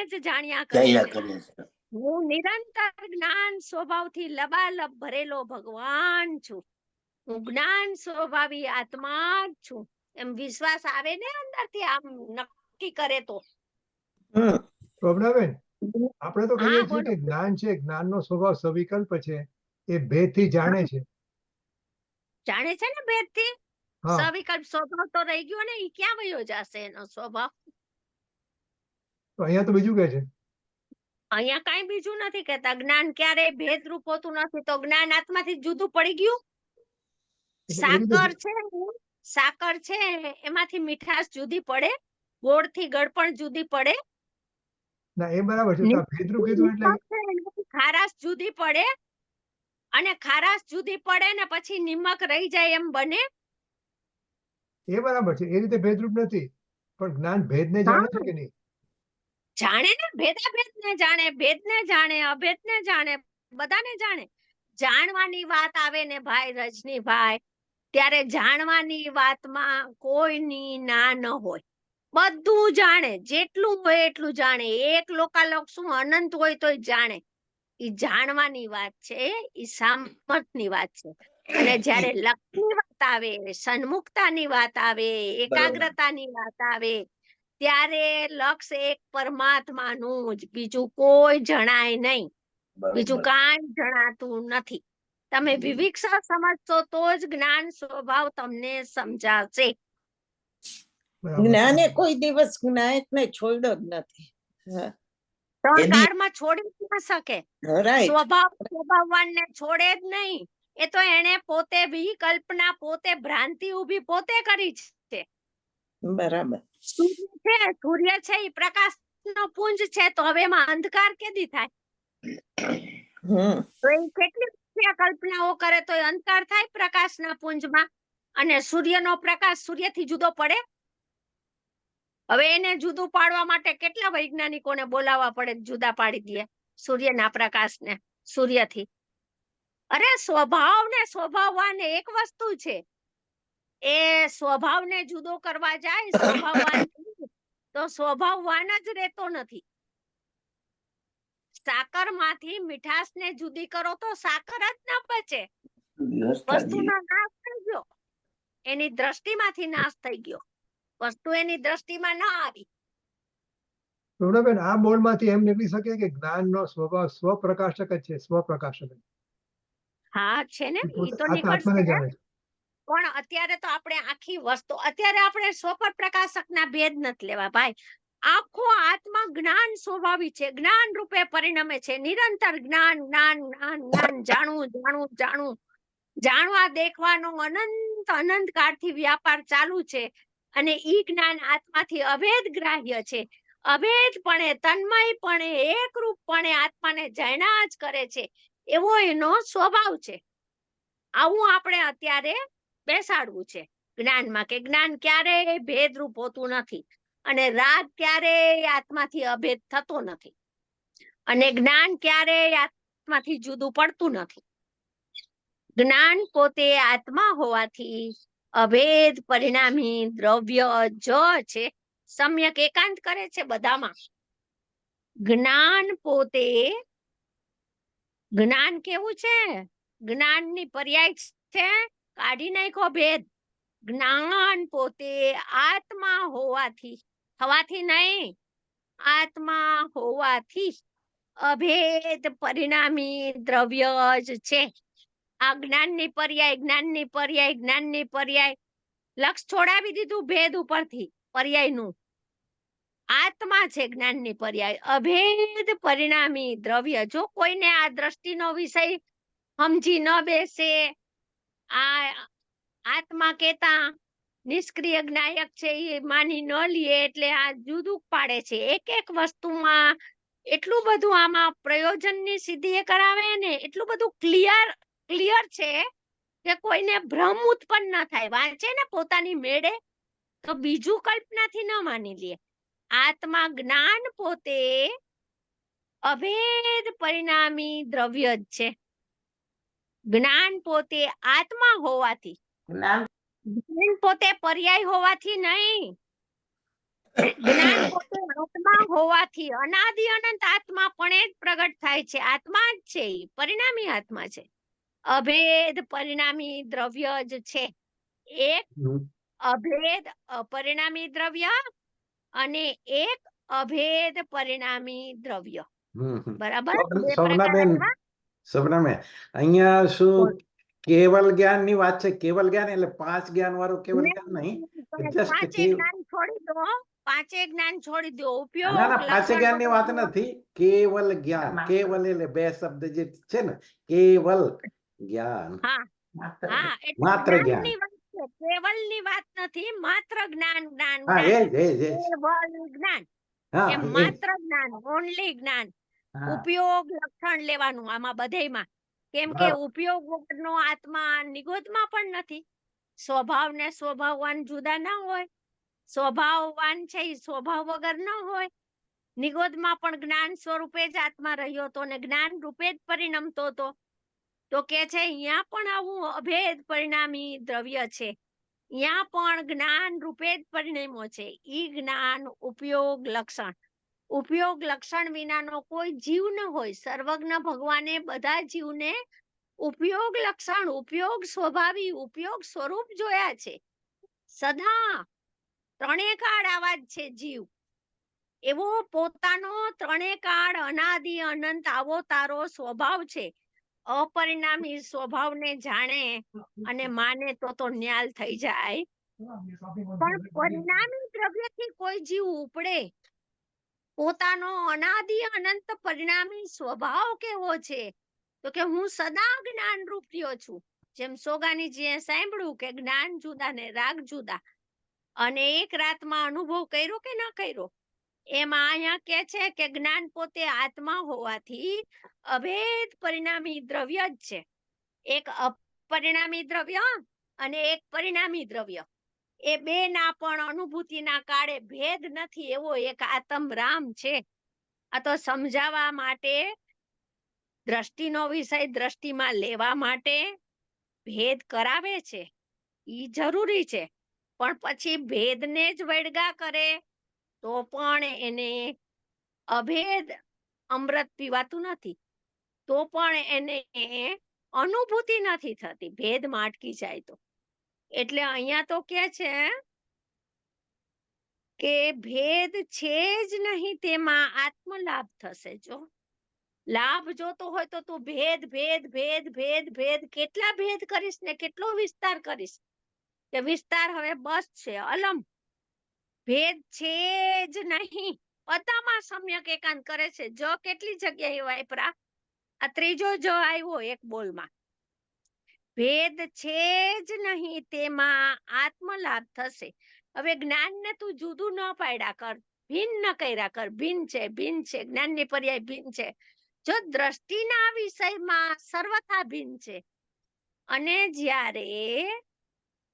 જ જાણ્યા કરે જયા છે. કરે છે. હું નિરંતર જ્ઞાન સ્વભાવથી લબાલબ ભરેલો ભગવાન છું, હું જ્ઞાન સ્વભાવી આત્મા જ છું. એમ વિશ્વાસ આવે ને અંદરથી, આમ નક્કી કરે તો. શોભનાબેન, આપણે તો કહીએ હા, છીએ બોલો. કે જ્ઞાન છે, જ્ઞાનનો સ્વભાવ સવિકલ્પ છે, એ ભેદથી જાણે છે. જાણે છે ને ભેદથી, હા, સવિકલ્પ સ્વભાવ તો રહી ગયો ને, ઈ ક્યાં વયો જશે એનો સ્વભાવ? તો અહીંયા તો બીજું કે છે. અહીંયા કાંઈ બીજું નથી કહેતા. જ્ઞાન ક્યારેય ભેદરૂપ હોતું નથી, તો જ્ઞાન આત્માથી જુદું પડી ગયું. એટલે એ રીતે સાકર છે એમાંથી મીઠાશ જુદી પડે, ગોળથી ગળપણ જુદી પડે, ના એ બરાબર છે. તો આ ભેદરૂપ કીધું એટલે એનાથી ખારાશ જુદી પડે, અને ખારાશ જુદી પડે ને પછી નિમક રહી જાય એમ બને. એ બરાબર છે, એ રીતે ભેદરૂપ નથી, પણ જ્ઞાન ભેદને જાણે છે કે નહીં? જાણે ને, ભેદાભેદને જાણે, ભેદને જાણે, અભેદને જાણે, બધાને જાણે. જાણવાની વાત આવે ને ભાઈ રજનીભાઈ, ત્યારે જાણવાની વાતમાં કોઈની ના ન હોય, બધું જાણે, જેટલું હોય એટલું જાણે. એક લોકાલોક શું અનંત હોય તોય જાણે. ઈ જાણવાની વાત છે, ઈ સામર્થ્યની વાત છે. અને જ્યારે લક્ષની વાત આવે, સન્મુખતાની વાત આવે, એકાગ્રતાની વાત આવે, ત્યારે લક્ષ એક પરમાત્માનું જ, બીજું કોઈ જણાય નહીં, બીજું બરોબર. કાંઈ જણાતું નથી. તમે વિવિક્ષા સમજશો તો જ જ્ઞાન સ્વભાવ તમને સમજાશે. બરાબર. જ્ઞાને કોઈ દિવસ જ્ઞાયતને છોડ્યો જ નથી. હા, 3 એની- કાળમાં છોડી જ ન શકે. right. સ્વભાવવાનને છોડે જ નહીં. એ તો એને પોતે વિકલ્પના, પોતે ભ્રાંતિ ઊભી પોતે કરી છે. બરાબર. સૂર્ય છે એ પ્રકાશનો પુંજ છે, તો હવે એમાં અંધકાર કેદી થાય? તો એ કેટલી બધી કલ્પનાઓ કરે તો એ અંધકાર થાય પ્રકાશના પુંજમાં. અને સૂર્યનો પ્રકાશ સૂર્યથી જુદો પડે? હવે એને જુદું પાડવા માટે કેટલા વૈજ્ઞાનિકોને બોલાવવા પડે, જુદા પાડી દે સૂર્યના પ્રકાશને સૂર્યથી. અરે સ્વભાવને સ્વભાવવાને એક વસ્તુ છે, એ સ્વભાવને જુદો કરવા જાય સ્વભાવવાન તો સ્વભાવવાન જ રહેતો નથી. સાકરમાંથી મીઠાશને જુદી કરો તો સાકર જ ન બચે, વસ્તુનો નાશ થઈ ગયો, એની દ્રષ્ટિમાંથી નાશ થઈ ગયો, વસ્તુ એની દ્રષ્ટિમાં ન આવી. શોભનાબેન, આ બોર્ડમાંથી એમ નીકળી શકે કે જ્ઞાનનો સ્વભાવ સ્વપ્રકાશક જ છે, સ્વપ્રકાશક જ. હા છે ને, એ ઈ પોતે તો આત્માને નીકળશે. જાણે છે. પણ અત્યારે તો આપણે આખી વસ્તુ, અત્યારે આપણે સ્વપર પ્રકાશકના ભેદ નથી લેવા ભાઈ. આખો આત્મા જ્ઞાન સ્વભાવી છે, જ્ઞાન રૂપે પરિણમે છે, નિરંતર જ્ઞાન જ્ઞાન જ્ઞાન જ્ઞાન, જાણવું જાણવું જાણવું, જાણવા દેખવાનો અનંત કાળથી વ્યાપાર ચાલુ છે. અને ઈ જ્ઞાન આત્માથી અભેદ ગ્રાહ્ય છે, અભેદપણે, તન્મયપણે, એકરૂપપણે આત્માને જાણ્યા જ કરે છે, એવો એનો સ્વભાવ છે. આવું આપણે અત્યારે બેસાડવું છે જ્ઞાનમાં, કે જ્ઞાન ક્યારેય ભેદરૂપ હોતું નથી. અને રાગ ક્યારેય આત્માથી અભેદ થતો નથી, અને જ્ઞાન ક્યારેય આત્માથી જુદું પડતું નથી. જ્ઞાન પોતે આત્મા હોવાથી અભેદ પરિણામી દ્રવ્ય જ છે. સમ્યક એકાંત કરે છે બધામાં. જ્ઞાન પોતે, જ્ઞાન કેવું છે? જ્ઞાનની પર્યાય છે કાઢી નાખો ભેદ. જ્ઞાન પોતે આત્મા હોવાથી, થવાથી નહીં, આત્મા હોવાથી અભેદ પરિણામી દ્રવ્ય જ છે. આ જ્ઞાનની પર્યાય, જ્ઞાનની પર્યાય, જ્ઞાનની પર્યાય, લક્ષ છોડાવી દીધું ભેદ ઉપરથી પર્યાયનું. આત્મા છે જ્ઞાનની પર્યાય, અભેદ પરિણામી દ્રવ્ય. જો કોઈને આ દ્રષ્ટિનો વિષય સમજી ન બેસે, આ આત્મા કેતા નિષ્ક્રિય જ્ઞાયક છે એ માની ન લે, એટલે આ જુદું પાડે છે. એક એક વસ્તુમાં એટલું બધું આમાં પ્રયોજનની સિદ્ધિ એ કરાવે ને, એટલું બધું ક્લિયર છે કે કોઈને ભ્રમ ઉત્પન્ન ન થાય. વાંચે ને પોતાની મેળે તો બીજું કલ્પનાથી ન માની લે. આત્મા જ્ઞાન પોતે અભેદ પરિણામી દ્રવ્ય જ છે. જ્ઞાન પોતે આત્મા હોવાથી, જ્ઞાન પોતે પર્યાય હોવાથી નહીં, જ્ઞાન પોતે આત્મા હોવાથી અનાદિ અનંત આત્મા પણ એ જ પ્રગટ થાય છે. આત્મા જ છે, પરિણામી આત્મા છે. અભેદ પરિણામી દ્રવ્ય જ છે. એક અભેદ અપરિણામી દ્રવ્ય અને એક અભેદ પરિણામી દ્રવ્ય. બરાબર? બે શોભનાબેન, પ્રકાર. શોભનાબેન, અહીંયા શું કેવલ જ્ઞાન ની વાત છે? કેવલ જ્ઞાન એટલે 5 જ્ઞાન વાળું કેવલ જ્ઞાન નહીં, just પાંચે કેવ- જ્ઞાન છોડી દો, પાંચે જ્ઞાન છોડી દો. ઉપયોગ ના ના 5 લક્ષણ જ્ઞાન ની વાત વગરનો. નથી, કેવલ જ્ઞાન. કેવલ એટલે 2 શબ્દ જે છે ને, કેવલ જ્ઞાન, હા, એટલે માત્ર જ્ઞાન. જ્ઞાનની વાત છે, કેવલની વાત નથી. માત્ર જ્ઞાન, જ્ઞાન, હા, જ્ઞાન. એ જ કેવલ જ્ઞાન, હા એમ એ જ. માત્ર જ્ઞાન, ઓનલી જ્ઞાન. હા, ઉપયોગ લક્ષણ લેવાનું આમાં બધેયમાં. કેમ કે બરાબર. ઉપયોગ વગરનો આત્મા નિગોદમાં પણ નથી. સ્વભાવ ને સ્વભાવવાન જુદા ના હોય. સ્વભાવવાન છે એ સ્વભાવ વગર ન હોય. નિગોદમાં પણ જ્ઞાન સ્વરૂપે જ આત્મા રહ્યો હતો ને જ્ઞાન રૂપે જ પરિણમતો હતો. તો કે છે અહીંયા પણ આવું અભેદ પરિણામી દ્રવ્ય છે. અહીંયા પણ જ્ઞાન રૂપે જ પરિણમ્યો છે. ઈ જ્ઞાન ઉપયોગ લક્ષણ, ઉપયોગ લક્ષણ વિનાનો કોઈ જીવ ન હોય. સર્વજ્ઞ ભગવાને બધા જીવને ઉપયોગ લક્ષણ, ઉપયોગ સ્વભાવી, ઉપયોગ સ્વરૂપ જોયા છે. સદા ત્રણે કાળ આવા જ છે જીવ. એવો પોતાનો ત્રણે કાળ અનાદિ અનંત આવો તારો સ્વભાવ છે. અપરિણામી સ્વભાવને જાણે અને માને તો ન્યાલ થઈ જાય. પણ પરિણામી દ્રવ્યથી કોઈ જીવ ઉપડે. પોતાનો અનાદિ અનંત પરિણામી સ્વભાવ કેવો છે? તો કે હું સદા જ્ઞાન રૂપિયો છું. જેમ સોગાનીજીએ સાંભળ્યું કે જ્ઞાન જુદા ને રાગ જુદા, અને એક રાતમાં અનુભવ કર્યો કે ન કર્યો, એમાં અહીંયા કે છે કે જ્ઞાન પોતે આત્મા હોવાથી અભેદ પરિણામી દ્રવ્ય જ છે. એક અપરિણામી દ્રવ્ય અને એક પરિણામી દ્રવ્ય. એ બે ના પણ અનુભૂતિના કાળે ભેદ નથી, એવો એક આત્મ રામ છે. આ તો સમજાવવા માટે, દ્રષ્ટિનો વિષય દ્રષ્ટિમાં લેવા માટે ભેદ કરાવે છે, ઈ જરૂરી છે. પણ પછી ભેદને જ વળગા કરે તો પણ એને અભેદ અમૃત પીવાતું નથી, તો પણ એને અનુભૂતિ નથી થતી, ભેદમાં અટકી જાય તો. એટલે અહીંયા તો કે છે કે ભેદ છે જ નહીં, તેમાં આત્મલાભ થશે. જો લાભ જોતો હોય તો તું ભેદ ભેદ ભેદ ભેદ ભેદ કેટલા ભેદ કરીશ ને કેટલો વિસ્તાર કરીશ, કે વિસ્તાર હવે બસ છે, અલમ. ભેદ છે જ નહીં. બધામાં સમ્યક એકાંત કરે છે. જ કેટલી જગ્યાએ વાપરા? આ ત્રીજો જ આવ્યો એક બોલમાં. ભેદ છે જ નહીં, તેમાં આત્મલાભ થશે. હવે જ્ઞાનને તું જુદું ન પાડ્યા કર, ભિન્ન કર્યા કર. ભિન્ન છે, ભિન્ન છે, જ્ઞાનની પર્યાય ભિન્ન છે. જો દ્રષ્ટિના વિષયમાં સર્વથા ભિન્ન છે, અને જ્યારે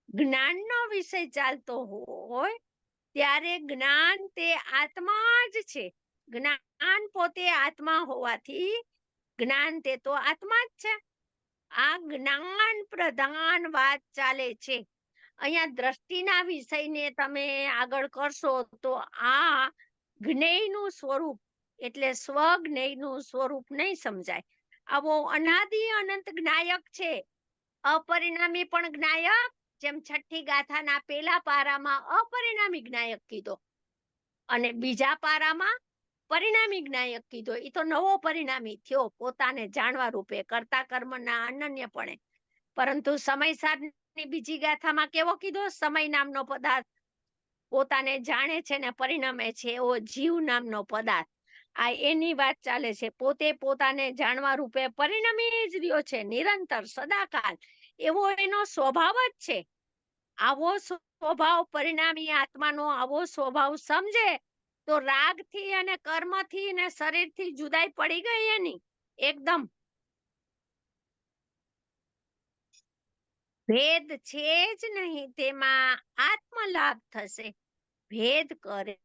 જ્ઞાનનો વિષય ચાલતો હોય ત્યારે જ્ઞાન તે આત્મા જ છે. જ્ઞાન પોતે આત્મા હોવાથી જ્ઞાન તે તો આત્મા જ છે. આ જ્ઞાન પ્રધાન વાત ચાલે છે. અહીંયા દ્રષ્ટિના વિષયને તમે આગળ કરશો તો આ જ્ઞેયનું સ્વરૂપ એટલે સ્વજ્ઞેયનું સ્વરૂપ નહીં સમજાય. આવો અનાદિ અનંત જ્ઞાયક છે, અપરિણામી પણ જ્ઞાયક, જેમ છઠ્ઠી ગાથાના પેલા પારામાં અપરિણામી જ્ઞાયક કીધો અને બીજા પારામાં પરિણામી જ્ઞાયક કીધો. એ તો નવો પરિણામી થયો પોતાને જાણવા રૂપે કરતા કર્મના અનન્યપણે. પરંતુ સમય સારની બીજી ગાથામાં કેવો કીધો? સમય નામનો પદાર્થ પોતાને જાણે છે ને પરિણમે છે એવો જીવ નામનો પદાર્થ. આ એની વાત ચાલે છે. પોતે પોતાને જાણવા રૂપે પરિણમી જ રહ્યો છે નિરંતર સદાકાળ. એવો એનો સ્વભાવ જ છે. આવો સ્વભાવ પરિણામી આત્માનો આવો સ્વભાવ સમજે તો રાગથી અને કર્મથી ને શરીરથી જુદાઈ પડી ગઈ એની એકદમ. ભેદ છે જ નહીં તેમાં આત્મલાભ થશે. ભેદ કરે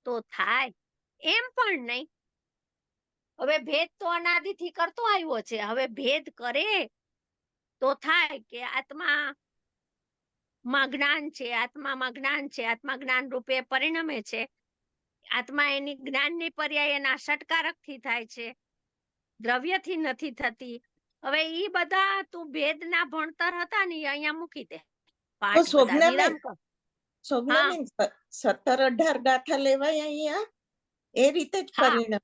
તો થાય એમ પણ નહીં. હવે ભેદ તો અનાદિથી કરતો આવ્યો છે. હવે ભેદ કરે તો થાય કે આત્મા માં જ્ઞાન છે, આત્મામાં જ્ઞાન છે, આત્મા જ્ઞાન રૂપે પરિણમે છે. આત્મા એની જ્ઞાનની પર્યાય એના ષટકારકથી થાય છે, દ્રવ્યથી નથી થતી. હવે ઈ બધા તું ભેદના ભણતર હતા ને અહીંયા મૂકી દે. પાઠ બધા વિરામ કર. શોભનાબેન 17-18 ગાથા લેવાય અહીંયા એ રીતે જ હા. પરિણમે.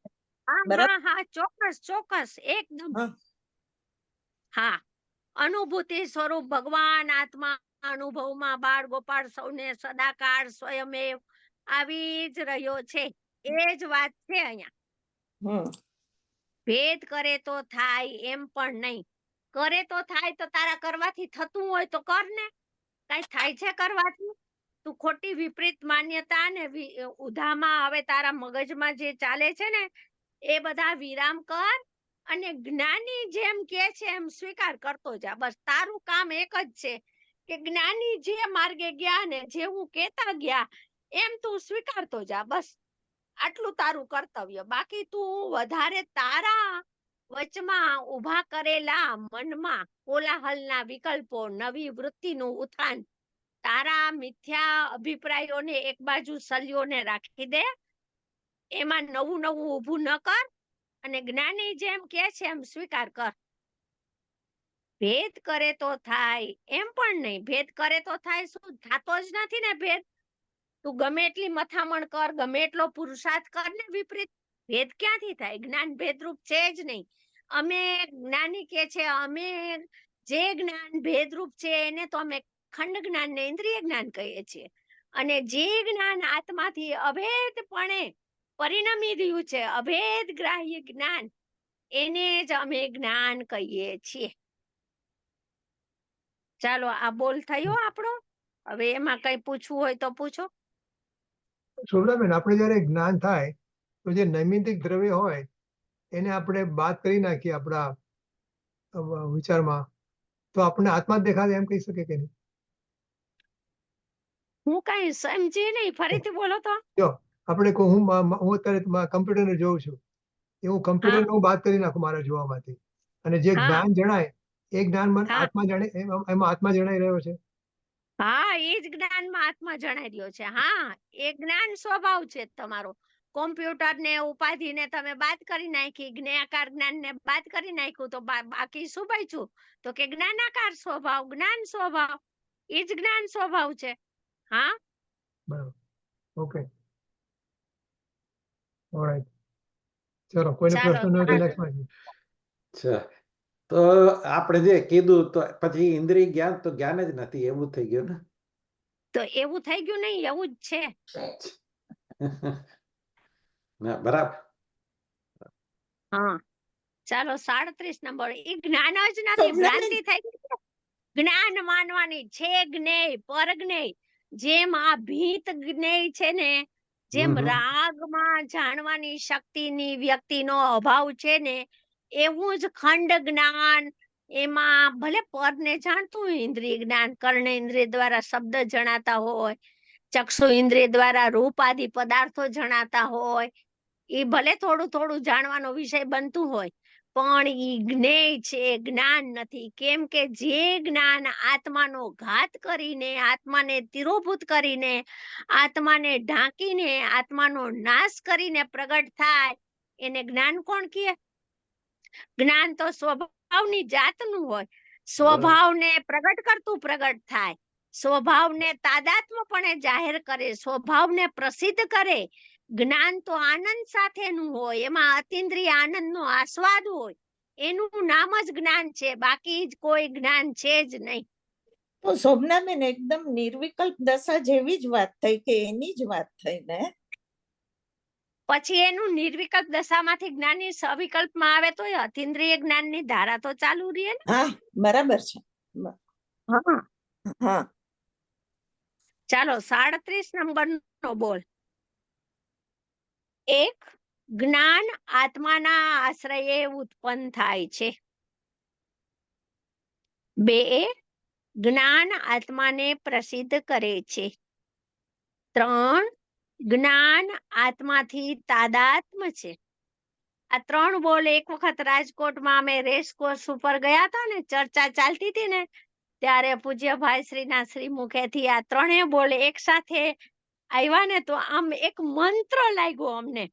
હા બરાબર. હા હા ચોક્કસ ચોક્કસ એકદમ. હા. હા, અનુભૂતિ સ્વરૂપ ભગવાન આત્મા અનુભવમાં બાળ ગોપાળ સૌને સદાકાળ સ્વયમેવ આવી જ રહ્યો છે. એ જ વાત છે અહીંયા. હમ. ભેદ કરે તો થાય એમ પણ નહીં. કરે તો થાય તો તારા કરવાથી થતું હોય તો કર ને. કઈ થાય છે કરવાથી? તું ખોટી વિપરીત માન્યતા ને ઉધામાં હવે તારા મગજમાં જે ચાલે છે ને એ બધા વિરામ કર અને જ્ઞાની જેમ કે છે એમ સ્વીકાર કરતો જા. બસ તારું કામ એક જ છે કે જ્ઞાની જે માર્ગે ગયા ને જેવું કેતા ગયા એમ તું સ્વીકારતો જા. બસ આટલું તારું કર્તવ્ય. બાકી તું વધારે તારા વચમાં ઊભા કરેલા મનમાં કોલાહલના વિકલ્પો, નવી વૃત્તિનું ઉત્થાન, તારા મિથ્યા અભિપ્રાયોને એક બાજુ સલ્યોને રાખી દે. એમાં નવું નવું ઊભું ન કર અને જ્ઞાની જેમ કે છે એમ સ્વીકાર કર. ભેદ કરે તો થાય એમ પણ નહીં. ભેદ કરે તો થાય શું? થાતો જ નથી ને ભેદ. તું ગમે એટલી મથામણ કર, ગમે એટલો પુરુષાર્થ કર ને વિપરીત, ભેદ ક્યાંથી થાય? જ્ઞાન ભેદરૂપ છે જ નહીં. અમે જ્ઞાની કે છે અમે જે જ્ઞાન ભેદરૂપ છે એને તો અમે ખંડ જ્ઞાન ને ઇન્દ્રિય જ્ઞાન કહીએ છીએ. અને જે જ્ઞાન આત્માથી અભેદપણે પરિણમી રહ્યું છે, અભેદ ગ્રાહ્ય જ્ઞાન, એને જ અમે જ્ઞાન કહીએ છીએ. ચાલો આ બોલ થયો આપણો. હવે એમાં કઈ પૂછવું હોય તો પૂછો. શોભનાબેન, આપણે જયારે જ્ઞાન થાય તો જે નૈમિત્તિક દ્રવ્ય હોય એને આપણે બાદ કરી નાખીએ આપણા વિચારમાં, તો આપણે આત્મા જ દેખાય એમ કહી શકીએ કે નહીં? હું કઈ સમજી નહીં, ફરીથી બોલો તો. જો આપણે કહું હું અત્યારે કમ્પ્યુટર જોઉં છું એ હું કમ્પ્યુટર હું બાદ કરી નાખું મારા જોવામાંથી, અને જે હા. જ્ઞાન જણાય એ જ્ઞાન મને હા. આત્મા જાણે એમાં આત્મા જણાઈ રહ્યો છે. હા, એ જ જ્ઞાનમાં આત્મા જણાઈ રહ્યો છે. હા, એ જ્ઞાન સ્વભાવ છે તમારો. કોમ્પ્યુટર ને ઉપાધિ ને તમે બાદ કરી નાખી, જ્ઞાનાકાર જ્ઞાન ને બાદ કરી નાખ્યું તો બાકી શું બચ્યું? તો કે જ્ઞાનાકાર સ્વભાવ, જ્ઞાન સ્વભાવ, એ જ જ્ઞાન સ્વભાવ છે. હા, બરાબર, ઓકે, ઓલરાઈટ. ચલો, કોઈને ચાલો, પ્રશ્ન ન હોય તો ચાલો. next માં જઈએ. અચ્છા, તો આપણે જે કીધું તો પછી ઇન્દ્રિય જ્ઞાન તો જ્ઞાન જ નથી એવું થઈ ગયું ને? તો એવું થઈ ગયું નહીં, એવું જ છે. ના, બરાબર. હા, ચાલો 37 નંબર. એ જ્ઞાન જ નથી, શોભનાબેન. ભ્રાંતિ થઈ ગઈ છે. જ્ઞાન માનવાની છે જ્ઞેય, પરજ્ઞેય. જેમ આ ભીત જ્ઞેય છે ને, જેમ હમ. રાગમાં જાણવાની શક્તિની વ્યક્તિનો અભાવ છે ને, એવું જ ખંડ જ્ઞાન એમાં ભલે પરને જાણતું હોય, ઇન્દ્રિય જ્ઞાન કર્ણેન્દ્રિય દ્વારા શબ્દ જણાતા હોય, ચક્ષુ ઇન્દ્રિય દ્વારા રૂપ આદિ પદાર્થો જણાતા હોય, એ ભલે થોડું થોડું જાણવાનો વિષય બનતું હોય, પણ ઈ જ્ઞેય છે, જ્ઞાન નથી. કેમ કે જે જ્ઞાન આત્માનો ઘાત કરીને, આત્માને તિરોભૂત કરીને, આત્માને ઢાંકીને, આત્માનો નાશ કરીને પ્રગટ થાય, એને જ્ઞાન કોણ કહે? જ્ઞાન તો સ્વભાવની જાતનું હોય, સ્વભાવને પ્રગટ કરતું પ્રગટ થાય, સ્વભાવને તાદાત્મ્યપણે જાહેર કરે, સ્વભાવને પ્રસિદ્ધ કરે. જ્ઞાન તો આનંદ સાથેનું હોય, એમાં અતિન્દ્રિય આનંદનો આસ્વાદ હોય, એનું નામ જ જ્ઞાન છે, બાકી જ કોઈ જ્ઞાન છે જ નહીં. તો શોભનાબેન એકદમ નિર્વિકલ્પ દશા જેવી જ વાત થઈ કે એની જ વાત થઈ ને? પછી એનું નિર્વિકલ્પ દશામાંથી જ્ઞાની સવિકલ્પમાં આવે તો અતિન્દ્રિય જ્ઞાનની ધારા તો ચાલુ રહે ને. હા, બરાબર છે. હા, હા, ચાલો 37 નંબરનો બોલ. 1. જ્ઞાન આત્માના આશ્રયે ઉત્પન્ન થાય છે. 2. જ્ઞાન આત્માને પ્રસિદ્ધ કરે છે. 3. જ્ઞાન આત્માથી તાદાત્મ્ય છે. આ 3 બોલ એક વખત રાજકોટમાં અમે રેસકોર્સ ઉપર ગયા હતા ને, ચર્ચા ચાલતી હતી ને, ત્યારે પૂજ્યભાઈ શ્રીના શ્રીમુખેથી આ 3 બોલ એક સાથે આવ્યા ને, તો આમ એક મંત્ર લાગ્યો અમને,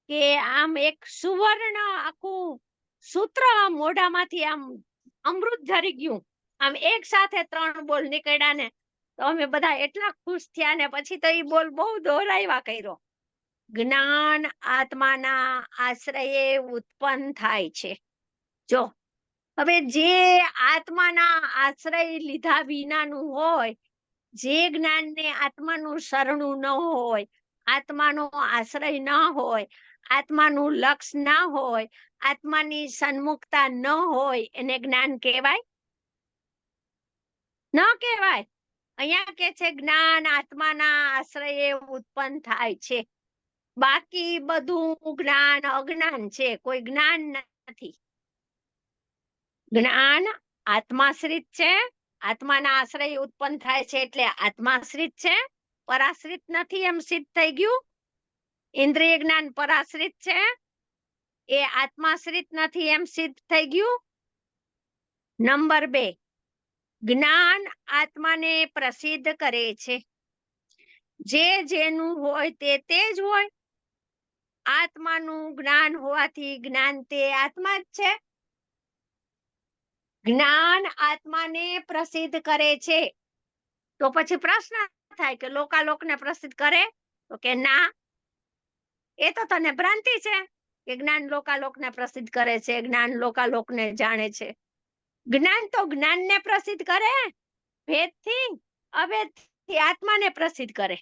કે આમ એક સુવર્ણ આખું સૂત્ર મોઢામાંથી આમ અમૃત ઝરી ગયું. આમ એક સાથે 3 બોલ નીકળ્યા ને, તો અમે બધા એટલા ખુશ થયા ને, પછી તો એ બોલ બહુ દોહરાવ્યા કર્યો. જ્ઞાન આત્માના આશ્રયે ઉત્પન્ન થાય છે. જો હવે જે આત્માના આશ્રય લીધા વિનાનું હોય, જે જ્ઞાનને આત્માનું શરણું ન હોય, આત્માનો આશ્રય ન હોય, આત્માનું લક્ષ ન હોય, આત્માની સન્મુખતા ન હોય, એને જ્ઞાન કહેવાય? ન કહેવાય. અહીંયા કે છે જ્ઞાન આત્માના આશ્રયે ઉત્પન્ન થાય છે. બાકી બધું જ્ઞાન અજ્ઞાન છે, કોઈ જ્ઞાન નથી. જ્ઞાન આત્માશ્રિત છે, આત્માના આશ્રય ઉત્પન્ન થાય છે એટલે આત્માશ્રિત છે, પરાશ્રિત નથી એમ સિદ્ધ થઈ ગયું. ઇન્દ્રિય જ્ઞાન પરાશ્રિત છે, એ આત્માશ્રિત નથી એમ સિદ્ધ થઈ ગયું. નંબર 2, જ્ઞાન આત્માને પ્રસિદ્ધ કરે છે. જે જેનું હોય તે જ હોય. આત્માનું જ્ઞાન હોવાથી જ્ઞાન તે આત્મા જ છે. જ્ઞાન આત્માને પ્રસિદ્ધ કરે છે. તો પછી પ્રશ્ન થાય કે લોકાલોકને પ્રસિદ્ધ કરે? તો કે ના, એ તો તને ભ્રાંતિ છે કે જ્ઞાન લોકાલોકને પ્રસિદ્ધ કરે છે, જ્ઞાન લોકાલોકને જાણે છે. જ્ઞાન તો જ્ઞાનને પ્રસિદ્ધ કરે, ભેદથી અભેદથી આત્માને પ્રસિદ્ધ કરે.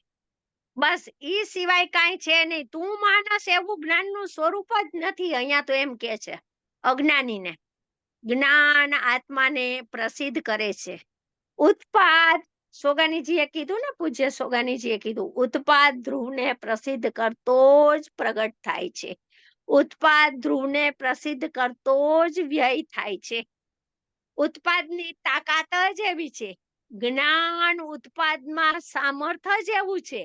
બસ ઈ સિવાય કાંઈ છે નહીં. તું માનસ એવું જ્ઞાનનું સ્વરૂપ જ નથી. અહીંયા તો એમ કે છે અજ્ઞાનીને જ્ઞાન આત્માને પ્રસિદ્ધ કરે છે. ઉત્પાદ, સોગાનીજીએ કીધું ને, પૂજ્ય સોગાનીજીએ કીધું, ઉત્પાદ ધ્રુવને પ્રસિદ્ધ કરતો જ પ્રગટ થાય છે. ઉત્પાદ ધ્રુવને પ્રસિદ્ધ કરતો જ વ્યય થાય છે. ઉત્પાદની તાકાત જ એવી છે. જ્ઞાન ઉત્પાદમાં સામર્થ્ય જ એવું છે.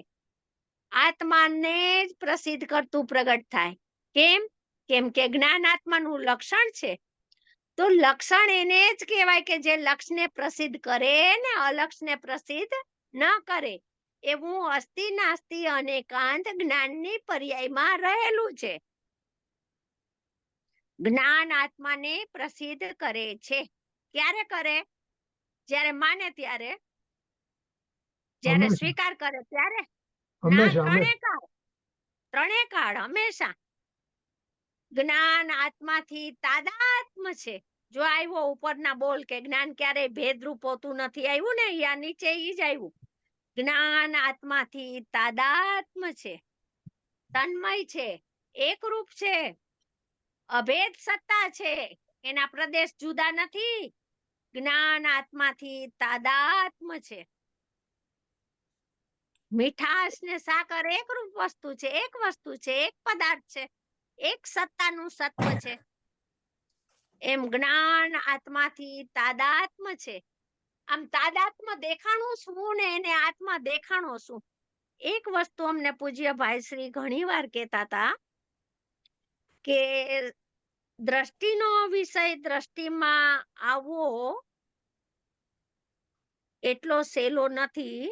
આત્માને જ પ્રસિદ્ધ કરતું પ્રગટ થાય. કેમ? કેમ કે જ્ઞાન આત્માનું લક્ષણ છે. તો લક્ષણ એને જ કહેવાય કે જે લક્ષને પ્રસિદ્ધ કરે ને અલક્ષને પ્રસિદ્ધ ન કરે. એવું અસ્તિ નાસ્તિ અનેકાંત જ્ઞાનની પર્યાયમાં રહેલું છે. જ્ઞાન આત્માને પ્રસિદ્ધ કરે છે. ક્યારે કરે? જ્યારે માને ત્યારે, જ્યારે હંમેશા. સ્વીકાર કરે ત્યારે. ના, હંમેશા ત્રણે કાળ હંમેશા. જ્ઞાન આત્માથી તાદાત્મ્ય છે. જો આવ્યો ઉપરના બોલ કે જ્ઞાન ક્યારેય ભેદરૂપ હોતું નથી, આવ્યું ને યા નીચે ઈ જ આવ્યું. જ્ઞાન આત્માથી તાદાત્મ્ય છે, તન્મય છે, એકરૂપ છે, અભેદ સત્તા છે, એના પ્રદેશ જુદા નથી. જ્ઞાન આત્માથી તાદાત્મ્ય છે. મીઠાશ ને સાકર એકરૂપ વસ્તુ છે, એક વસ્તુ છે, એક પદાર્થ છે, એક સત્તાનું સત્વ છે. એમ જ્ઞાન આત્માથી તાદાત્મ્ય છે. આમ તાદાત્મ્ય દેખાણું શું ને એને આત્મા દેખાણો શું? એક વસ્તુ અમને પૂજ્ય ભાઈ શ્રી ઘણી વાર કહેતા હતા કે દ્રષ્ટિનો વિષય દ્રષ્ટિમાં આવવો એટલો સહેલો નથી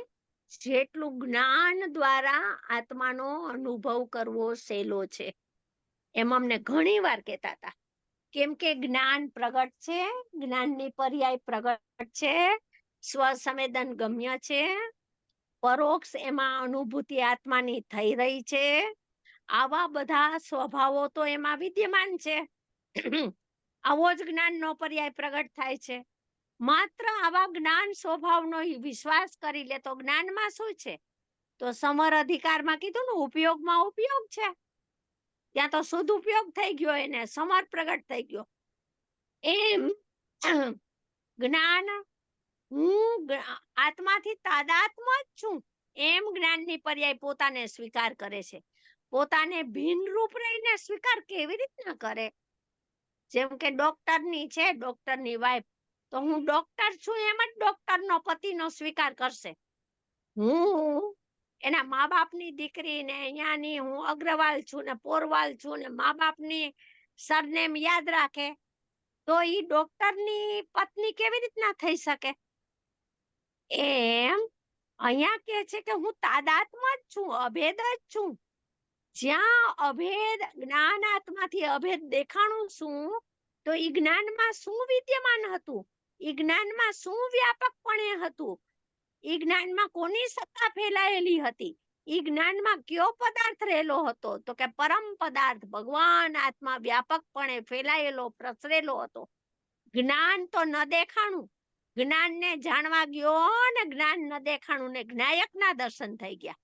જેટલું જ્ઞાન દ્વારા આત્માનો અનુભવ કરવો સહેલો છે, એમ અમને ઘણી વાર કહેતા હતા. કેમ કે જ્ઞાન પ્રગટ છે, જ્ઞાનની પર્યાય પ્રગટ છે, સ્વસંવેદન ગમ્ય છે, પરોક્ષ એમાં અનુભૂતિ આત્માની થઈ રહી છે. આવા બધા સ્વભાવો તો એમાં વિદ્યમાન છે. આવો જ જ્ઞાનનો પર્યાય પ્રગટ થાય છે. માત્ર આવા જ્ઞાન સ્વભાવનો વિશ્વાસ કરી લે તો જ્ઞાનમાં શું છે? તો સમર અધિકારમાં કીધું ને, ઉપયોગમાં ઉપયોગ છે. ત્યાં તો શુદ્ધ ઉપયોગ થઈ ગયો, એને સમર પ્રગટ થઈ ગયો. એમ જ્ઞાન હું આત્માથી તાદાત્મ જ છું એમ જ્ઞાનની પર્યાય પોતાને સ્વીકાર કરે છે. પોતાને ભિન્ન રૂપ રહીને સ્વીકાર કેવી રીતના કરે? જેમ કે ડોક્ટરની છે, ડોક્ટરની વાઈફ, તો હું ડોક્ટર છું એમ જ ડોક્ટરનો પતિનો સ્વીકાર કરશે. હું એના મા બાપની દીકરી ને અહીંયાની હું અગ્રવાલ છું ને પોરવાલ છું ને મા બાપની સરનેમ યાદ રાખે, તો ઈ ડોક્ટરની પત્ની કેવી રીતના થઈ શકે? એમ અહીંયા કે છે કે હું તાદાત્મ જ છું, અભેદ જ છું. જ્યાં અભેદ જ્ઞાન આત્માથી અભેદ દેખાણું છું, તો ઈ જ્ઞાનમાં શું વિદ્યમાન હતું? ઈ જ્ઞાનમાં શું વ્યાપકપણે હતું? ઈ જ્ઞાનમાં કોની સત્તા ફેલાયેલી હતી? ઈ જ્ઞાનમાં કયો પદાર્થ રહેલો હતો? તો કે પરમ પદાર્થ ભગવાન આત્મા વ્યાપકપણે ફેલાયેલો પ્રસરેલો હતો. જ્ઞાન તો ન દેખાણું, જ્ઞાનને જાણવા ગયો ને જ્ઞાન ન દેખાણું ને જ્ઞાયકના દર્શન થઈ ગયા.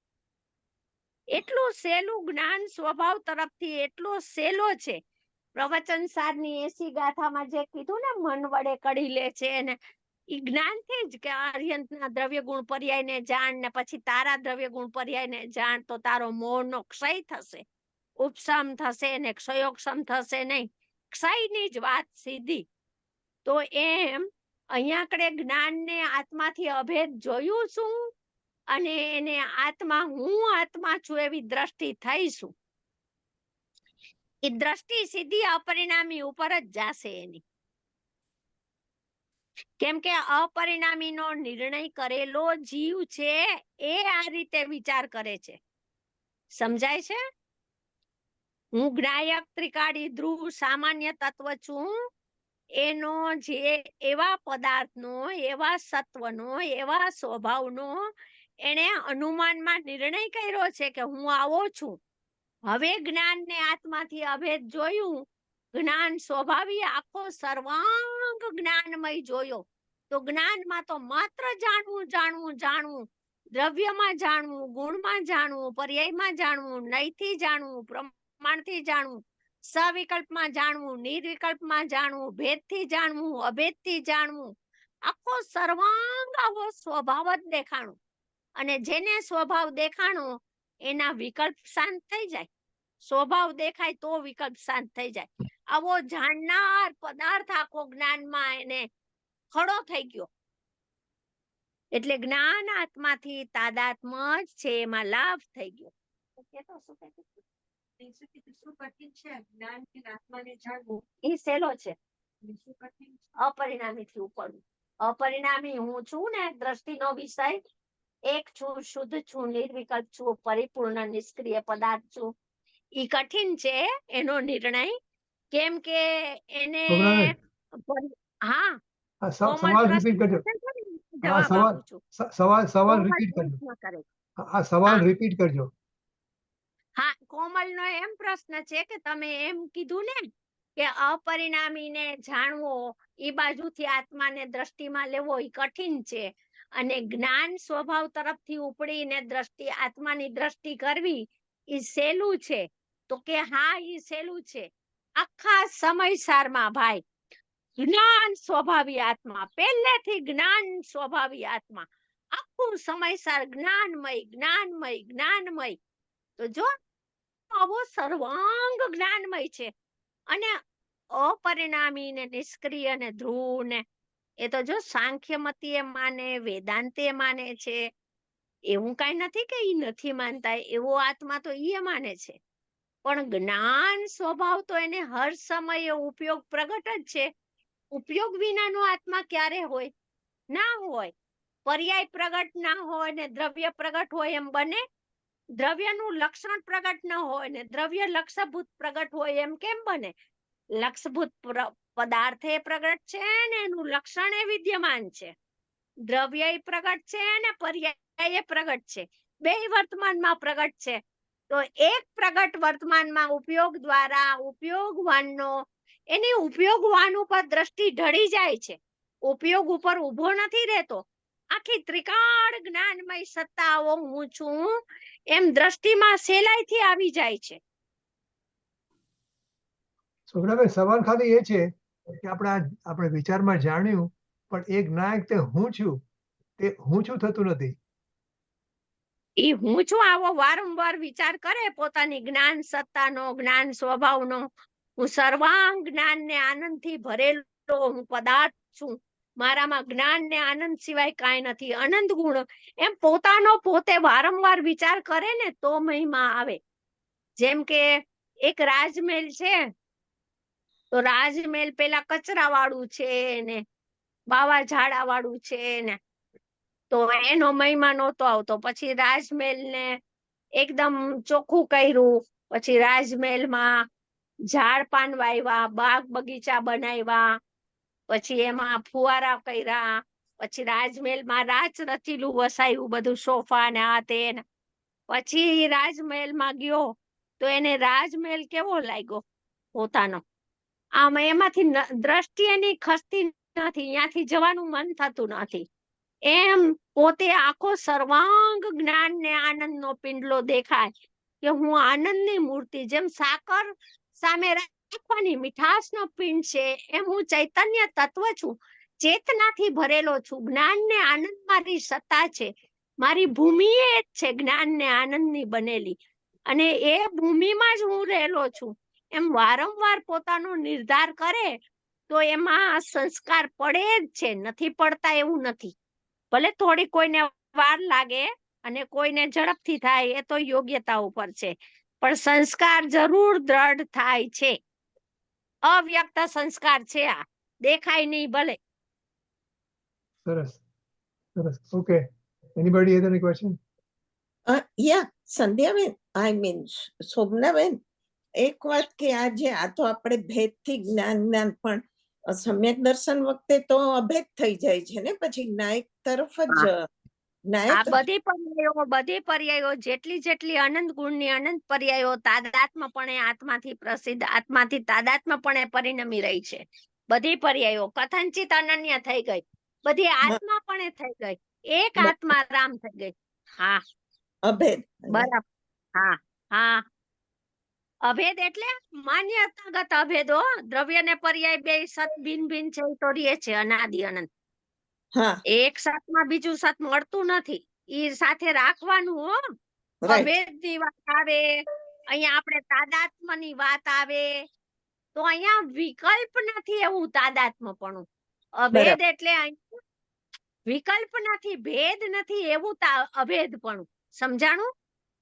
એટલું સહેલું જ્ઞાન સ્વભાવ તરફથી એટલો સહેલો છે. પ્રવચન સારની 80 ગાથામાં જે કીધું ને, મન વડે કડી લે છે ને, ઈ જ્ઞાનથી જ કે આર્યંતના દ્રવ્ય ગુણ પર્યાયને જાણ ને પછી તારા દ્રવ્ય ગુણ પર્યાયને જાણ, તો તારો મોહનો ક્ષય થશે, ઉપશમ થશે ને ક્ષયોક્ષમ થશે નહીં. ક્ષયની જ વાત સીધી. તો એમ અહીંયા કડે જ્ઞાનને આત્માથી અભેદ જોયું છું અને એને આત્મા હું આત્મા છું એવી દ્રષ્ટિ થઈશું. એ દ્રષ્ટિ સીધી અપરિણામી ઉપર જ જાશે એની. કેમ કે અપરિણામીનો નિર્ણય કરેલો જીવ છે એ આ રીતે વિચાર કરે છે. સમજાય છે? હું જ્ઞાયક ત્રિકાળી ધ્રુવ સામાન્ય તત્વ છું. એનો જે એવા પદાર્થનો, એવા સત્વનો, એવા સ્વભાવનો એને અનુમાનમાં નિર્ણય કર્યો છે કે હું આવો છું. હવે જ્ઞાનને આત્માથી અભેદ જોયું, જ્ઞાન સ્વભાવી આખો સર્વાંગ જ્ઞાનમય જોયો, તો જ્ઞાનમાં તો માત્ર જાણવું જાણવું જાણવું, દ્રવ્યમાં જાણવું, ગુણમાં જાણવું, પર્યાયમાં જાણવું, નયથી જાણવું, પ્રમાણથી જાણવું, સવિકલ્પમાં જાણવું, નિર્વિકલ્પમાં જાણવું, ભેદથી જાણવું, અભેદથી જાણવું, આખો સર્વાંગ આવો સ્વભાવ જ દેખાણો. અને જેને સ્વભાવ દેખાણો એના વિકલ્પ શાંત થઈ જાય. સ્વભાવ દેખાય તો વિકલ્પ શાંત થઈ જાય. આવો જાણનાર પદાર્થ આખો જ્ઞાનમાં એને ખડો થઈ ગયો. એટલે જ્ઞાન આત્માથી તાદાત્મ જ છે, એમાં લાભ થઈ ગયો. એ સહેલો છે. અપરિણામીથી ઉપડવું. અપરિણામી હું છું ને, દ્રષ્ટિનો વિષય એક છું, શુદ્ધ છું, નિર્વિકલ્પ છું, પરિપૂર્ણ નિષ્ક્રિય પદાર્થ છું. ઈ કઠિન છે એનો નિર્ણય. કેમ કે એને હા સવાલ રિપીટ કરજો. સવાલ રિપીટ કરજો. સવાલ રિપીટ કરજો. હા, કોમલનો એમ પ્રશ્ન છે કે તમે એમ કીધું ને કે અપરિણામીને જાણવો, એ બાજુથી આત્માને દ્રષ્ટિમાં લેવો એ કઠિન છે, અને જ્ઞાન સ્વભાવ તરફથી ઉપડીને દ્રષ્ટિ આત્માની દ્રષ્ટિ કરવી એ સહેલું છે. તો કે હા, એ સહેલું છે. આખા સમયસારમાં ભાઈ જ્ઞાન સ્વભાવી આત્મા, પહેલેથી જ્ઞાન સ્વભાવી આત્મા, આખું સમયસાર જ્ઞાનમય જ્ઞાનમય જ્ઞાનમય. તો જો આવો સર્વાંગ જ્ઞાનમય છે, અને અપરિણામી ને નિષ્ક્રિય ને ધ્રુવ ને એ તો જો સાંખ્ય મતીએ માને, વેદાંતે માને છે, એવું કઈ નથી કે ઈ નથી માનતા, એવો આત્મા તો ઈ માને છે, પણ જ્ઞાન સ્વભાવ તો એને હર સમયે ઉપયોગ પ્રગટ જ છે. ઉપયોગ વિનાનો આત્મા ક્યારે હોય? ના હોય. પર્યાય પ્રગટ ના હોય ને દ્રવ્ય પ્રગટ હોય એમ બને? દ્રવ્યનું લક્ષણ પ્રગટ ન હોય ને દ્રવ્ય લક્ષભૂત પ્રગટ હોય એમ કેમ બને? લક્ષભૂત પદાર્થે પ્રગટ છે ને એનું લક્ષણ એ વિદ્યમાન છે. દ્રવ્ય પ્રગટ છે અને પર્યાય પ્રગટ છે, બે વર્તમાનમાં પ્રગટ છે. તો એક પ્રગટ વર્તમાનમાં ઉપયોગ દ્વારા ઉપયોગવાનનો એની ઉપયોગવાન ઉપર દ્રષ્ટિ ઢળી જાય છે, ઉપયોગ ઉપર ઉભો નથી રહેતો. આખી ત્રિકાળ જ્ઞાનમય સત્તાઓ હું છું એમ દ્રષ્ટિમાં સહેલાઈથી આવી જાય છે. શોભનાબેન, સવાલ ખાલી એ છે કે આપણે વિચારમાં જાણ્યું, પણ એ જ્ઞાન તે હું છું થતું નથી. એ હું છું આવો વારંવાર વિચાર કરે પોતાની જ્ઞાન સત્તાનો, જ્ઞાન સ્વભાવનો, હું સર્વાંગ જ્ઞાન ને આનંદથી ભરેલો હું પદાર્થ છું, મારામાં જ્ઞાન ને આનંદ સિવાય કાંઈ નથી, અનંત ગુણ, એમ પોતાનો પોતે વારંવાર વિચાર કરે ને તો મહિમા આવે. જેમ કે એક રાજમહેલ છે, તો રાજમહેલ પેલા કચરા વાળું છે ને બાવા ઝાડા વાળું છે ને, તો એનો મહિમા નહોતો આવતો. પછી રાજમહેલ ને એકદમ ચોખ્ખું કર્યું, પછી રાજમહેલમાં ઝાડ પાન વાવ્યા, બાગ બગીચા બનાવ્યા, પછી એમાં ફુવારા કર્યા, પછી રાજમહેલમાં રાચ રચીલું વસાયું, બધું સોફા ને આ તે. પછી રાજમહેલમાં ગયો તો એને રાજમહેલ કેવો લાગ્યો પોતાનો? આમ એમાંથી દ્રષ્ટિ એની ખસતી નથી, ત્યાંથી જવાનું મન થતું નથી. એમ પોતે આખો સર્વાંગ જ્ઞાન ને આનંદ નો પિંડલો દેખાય કે હું આનંદની મૂર્તિ, જેમ સાકર સામે રાખવાની મીઠાશનો પિંડ છે એમ હું ચૈતન્ય તત્વ છું, ચેતનાથી ભરેલો છું, જ્ઞાન ને આનંદ મારી સત્તા છે, મારી ભૂમિ એ જ છે જ્ઞાન ને આનંદની બનેલી, અને એ ભૂમિમાં જ હું રહેલો છું. એમ વારંવાર પોતાનો નિર્ધાર કરે તો એમાં સંસ્કાર પડે જ છે, નથી પડતા એવું નથી. ભલે થોડી કોઈને વાર લાગે અને કોઈને ઝડપથી થાય, એ તો યોગ્યતા ઉપર છે, પણ સંસ્કાર જરૂર દ્રઢ થાય છે. અવ્યક્ત સંસ્કાર છે, આ દેખાય નહીં ભલે. સરસ, સરસ. Okay, anybody has any question? Yeah Sandhyaben, I mean Shobhanaben, એક વાત કે આજે આ તો આપણે ભેદથી જ્ઞાન પણ સમ્યક દર્શન વખતે તો અભેદ થઈ જાય છે ને, પછી નાયક તરફ જ આ બધી પર્યાયો જેટલી અનંત ગુણની અનંત પર્યાયો તાદાત્મ્યપણે આત્માથી પ્રસિદ્ધ, આત્માથી તાદાત્મ્યપણે પરિણમી રહી છે. બધી પર્યાયો કથનચિત અનન્ય થઈ ગઈ, બધી આત્માપણે થઈ ગઈ, એક આત્મા રામ થઈ ગઈ. હા, અભેદ, બરાબર. હા હા, અભેદ એટલે માન્યતાગત અભેદો. દ્રવ્ય ને પર્યાય બે સત ભિન્ન ભિન્ન છે તો રહે છે અનાદિ અનંત. હા, એક સતમાં બીજું સત મળતું નથી, ઈ સાથે રાખવાનું. હો, અભેદ ની વાત આવે, અહીંયા આપણે તાદાત્મ્ય ની વાત આવે તો અહીંયા વિકલ્પ નથી એવું તાદાત્મ્યપણું. અભેદ એટલે વિકલ્પ નથી, ભેદ નથી એવું અભેદપણું. સમજાણું?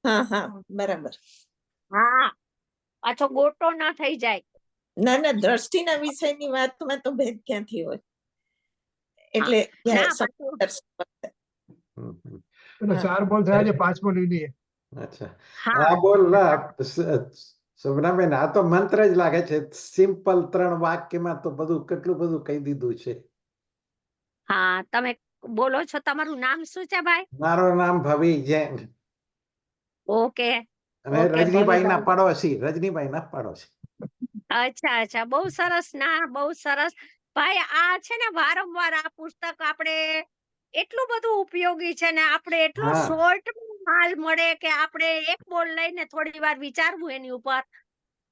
હા હા, બરાબર. હા, પાછો ગોટો ના થઈ જાય. ના ના, દ્રષ્ટિના વિષયની વાતમાં તો ભેદ ક્યાંથી હોય? એટલે ચાર બોલ થયા છે, 5મો લઈ લઈએ. અચ્છા, હા બોલ. શોભનાબેન, આ તો મંત્ર જ લાગે છે. સિમ્પલ 3 વાક્યમાં તો બધું કેટલું બધું કહી દીધું છે. હા, તમે બોલો છો. તમારું નામ શું છે ભાઈ? મારું નામ ભવી જૈન. ઓકે. અને રજનીભાઈ ના પાડોશી. અચ્છા અચ્છા, બહુ સરસ. ના, બહુ સરસ ભાઈ. આ છે ને વારંવાર આ પુસ્તક આપણે એટલું બધું ઉપયોગી છે ને, આપણે એટલો શોર્ટ માલ મળે કે આપણે એક બોલ લઈને થોડી વાર વિચારવું, એની ઉપર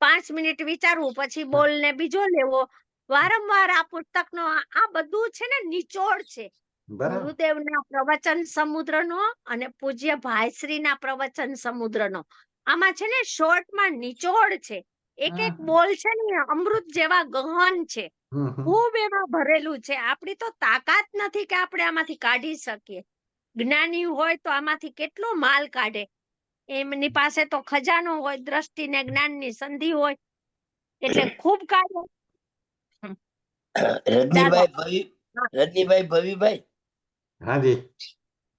5 મિનિટ વિચારવું, પછી બોલ ને બીજો લેવો. વારંવાર આ પુસ્તકનો આ બધું છે ને નિચોડ છે. ગુરુદેવના પ્રવચન સમુદ્રનો અને પૂજ્ય ભાઈશ્રીના પ્રવચન સમુદ્રનો. આમાં છે ને શોર્ટમાં નિચોડ છે. એક એક બોલ છે ને અમૃત જેવા ગહન છે, ખૂબ એમાં ભરેલું છે. આપણી તો તાકાત નથી કે આપણે આમાંથી કાઢી શકીએ. જ્ઞાની હોય તો આમાંથી કેટલો માલ કાઢે. એમની પાસે તો ખજાનો હોય, દ્રષ્ટિ ને જ્ઞાનની સંધિ હોય, એટલે ખૂબ કાઢે. રજનીભાઈ ભવીભાઈ, હાજી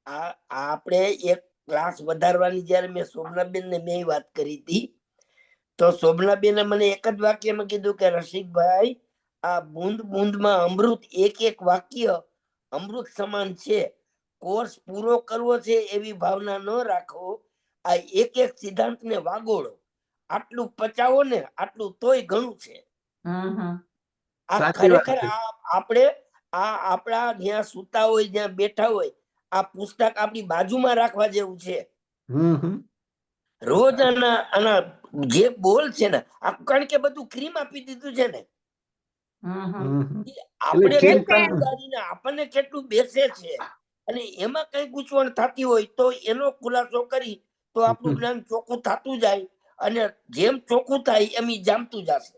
આપણે એક ક્લાસ વધારવાની જયારે મેં શોભનાબેન ને મેં વાત કરી હતી, તો શોભનાબેને મને એક જ વાક્યમાં કીધું કે રસિકભાઈ, આ બૂંદ બૂંદમાં અમૃત, એક એક વાક્ય અમૃત સમાન છે. કોર્સ પૂરો કરવો છે એવી ભાવના ન રાખો, આ એક એક સિદ્ધાંત ને વાગોળો, આટલું પચાવો ને આટલું તોય ઘણું છે. આ ખરેખર આપણે આપણા જ્યાં સુતા હોય, જ્યાં બેઠા હોય, આ પુસ્તક આપણી બાજુમાં રાખવા જેવું છે. રોજ આના જે બોલ છે ને, કારણ કે બધું ક્રીમ આપી દીધું છે ને, આપણને કેટલું બેસે છે, અને એમાં કઈ ગૂંચવણ થતી હોય તો એનો ખુલાસો કરી તો આપણું જ્ઞાન ચોખ્ખું થતું જાય, અને જેમ ચોખ્ખું થાય એમ જામતું જશે.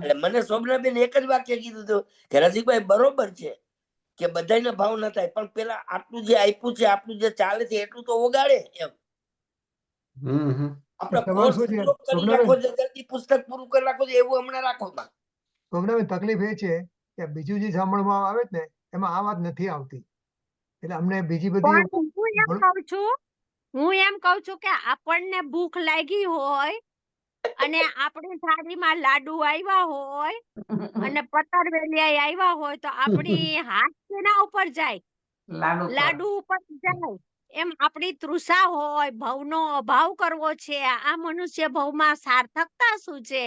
એટલે મને શોભનાબેન એક જ વાક્ય કીધું હતું કે રસિકભાઈ બરોબર છે કે બધાને ભાવ ન થાય, પણ પેલા આટલું જે આપ્યું છે, આટલું જે ચાલે છે એટલું તો ઓગાળે એમ. આપણે કોર્સ પૂરો કરી નાખો છે, જલ્દી પુસ્તક પૂરું કરી નાખો છે એવું હમણાં રાખો. શોભનાબેન, તકલીફ એ છે કે બીજું જે સાંભળવામાં આવે છે ને એમાં આ વાત નથી આવતી, એટલે અમને બીજી બધી હું એમ કઉ છું કે આપણને ભૂખ લાગી હોય અને આપણી થાળીમાં લાડુ આવ્યા હોય અને પતરવેલિયા આવ્યા હોય તો આપણી હાથ તેના ઉપર જાય, લાડુ ઉપર જાય. એમ આપણી તૃષા હોય, ભવનો અભાવ કરવો છે, આ મનુષ્ય ભવમાં સાર્થકતા શું છે,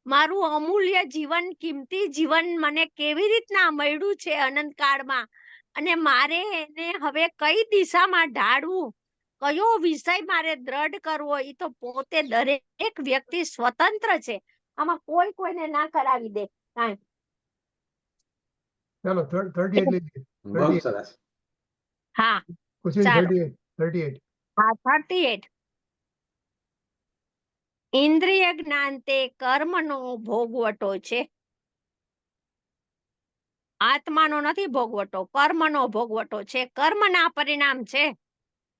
મારું અમૂલ્ય જીવન, કિંમતી જીવન મને કેવી રીતના મળ્યું છે અનંત કાળમાં, અને મારે એને હવે કઈ દિશામાં ઢાળવું, કયો વિષય મારે દ્રઢ કરવો, એ તો પોતે દરેક વ્યક્તિ સ્વતંત્ર છે. આમાં કોઈ કોઈને ના કરાવી દે કાંઈ. ચાલો 38 લીધી. બહુ સરસ. હા, Question ચાલો. 38. હા, 38. ઇન્દ્રિય જ્ઞાન તે કર્મનો ભોગવટો છે. આત્માનો નથી ભોગવટો, કર્મનો ભોગવટો છે. કર્મના પરિણામ છે,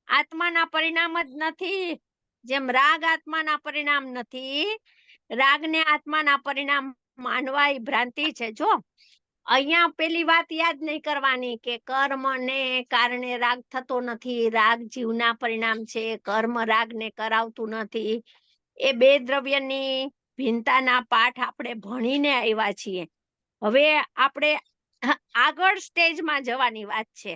આત્માના પરિણામ જ નથી. જેમ રાગ આત્માના પરિણામ નથી, રાગને આત્માના પરિણામ માનવા એ ભ્રાંતિ છે. જો અહીંયા પેલી વાત યાદ નહીં કરવાની કે કર્મને કારણે રાગ થતો નથી, રાગ જીવના પરિણામ છે, કર્મ રાગને કરાવતું નથી. એ બે દ્રવ્યની ભિન્નતાના પાઠ આપણે ભણીને આવ્યા છીએ. હવે આપણે આગળ સ્ટેજમાં જવાની વાત છે,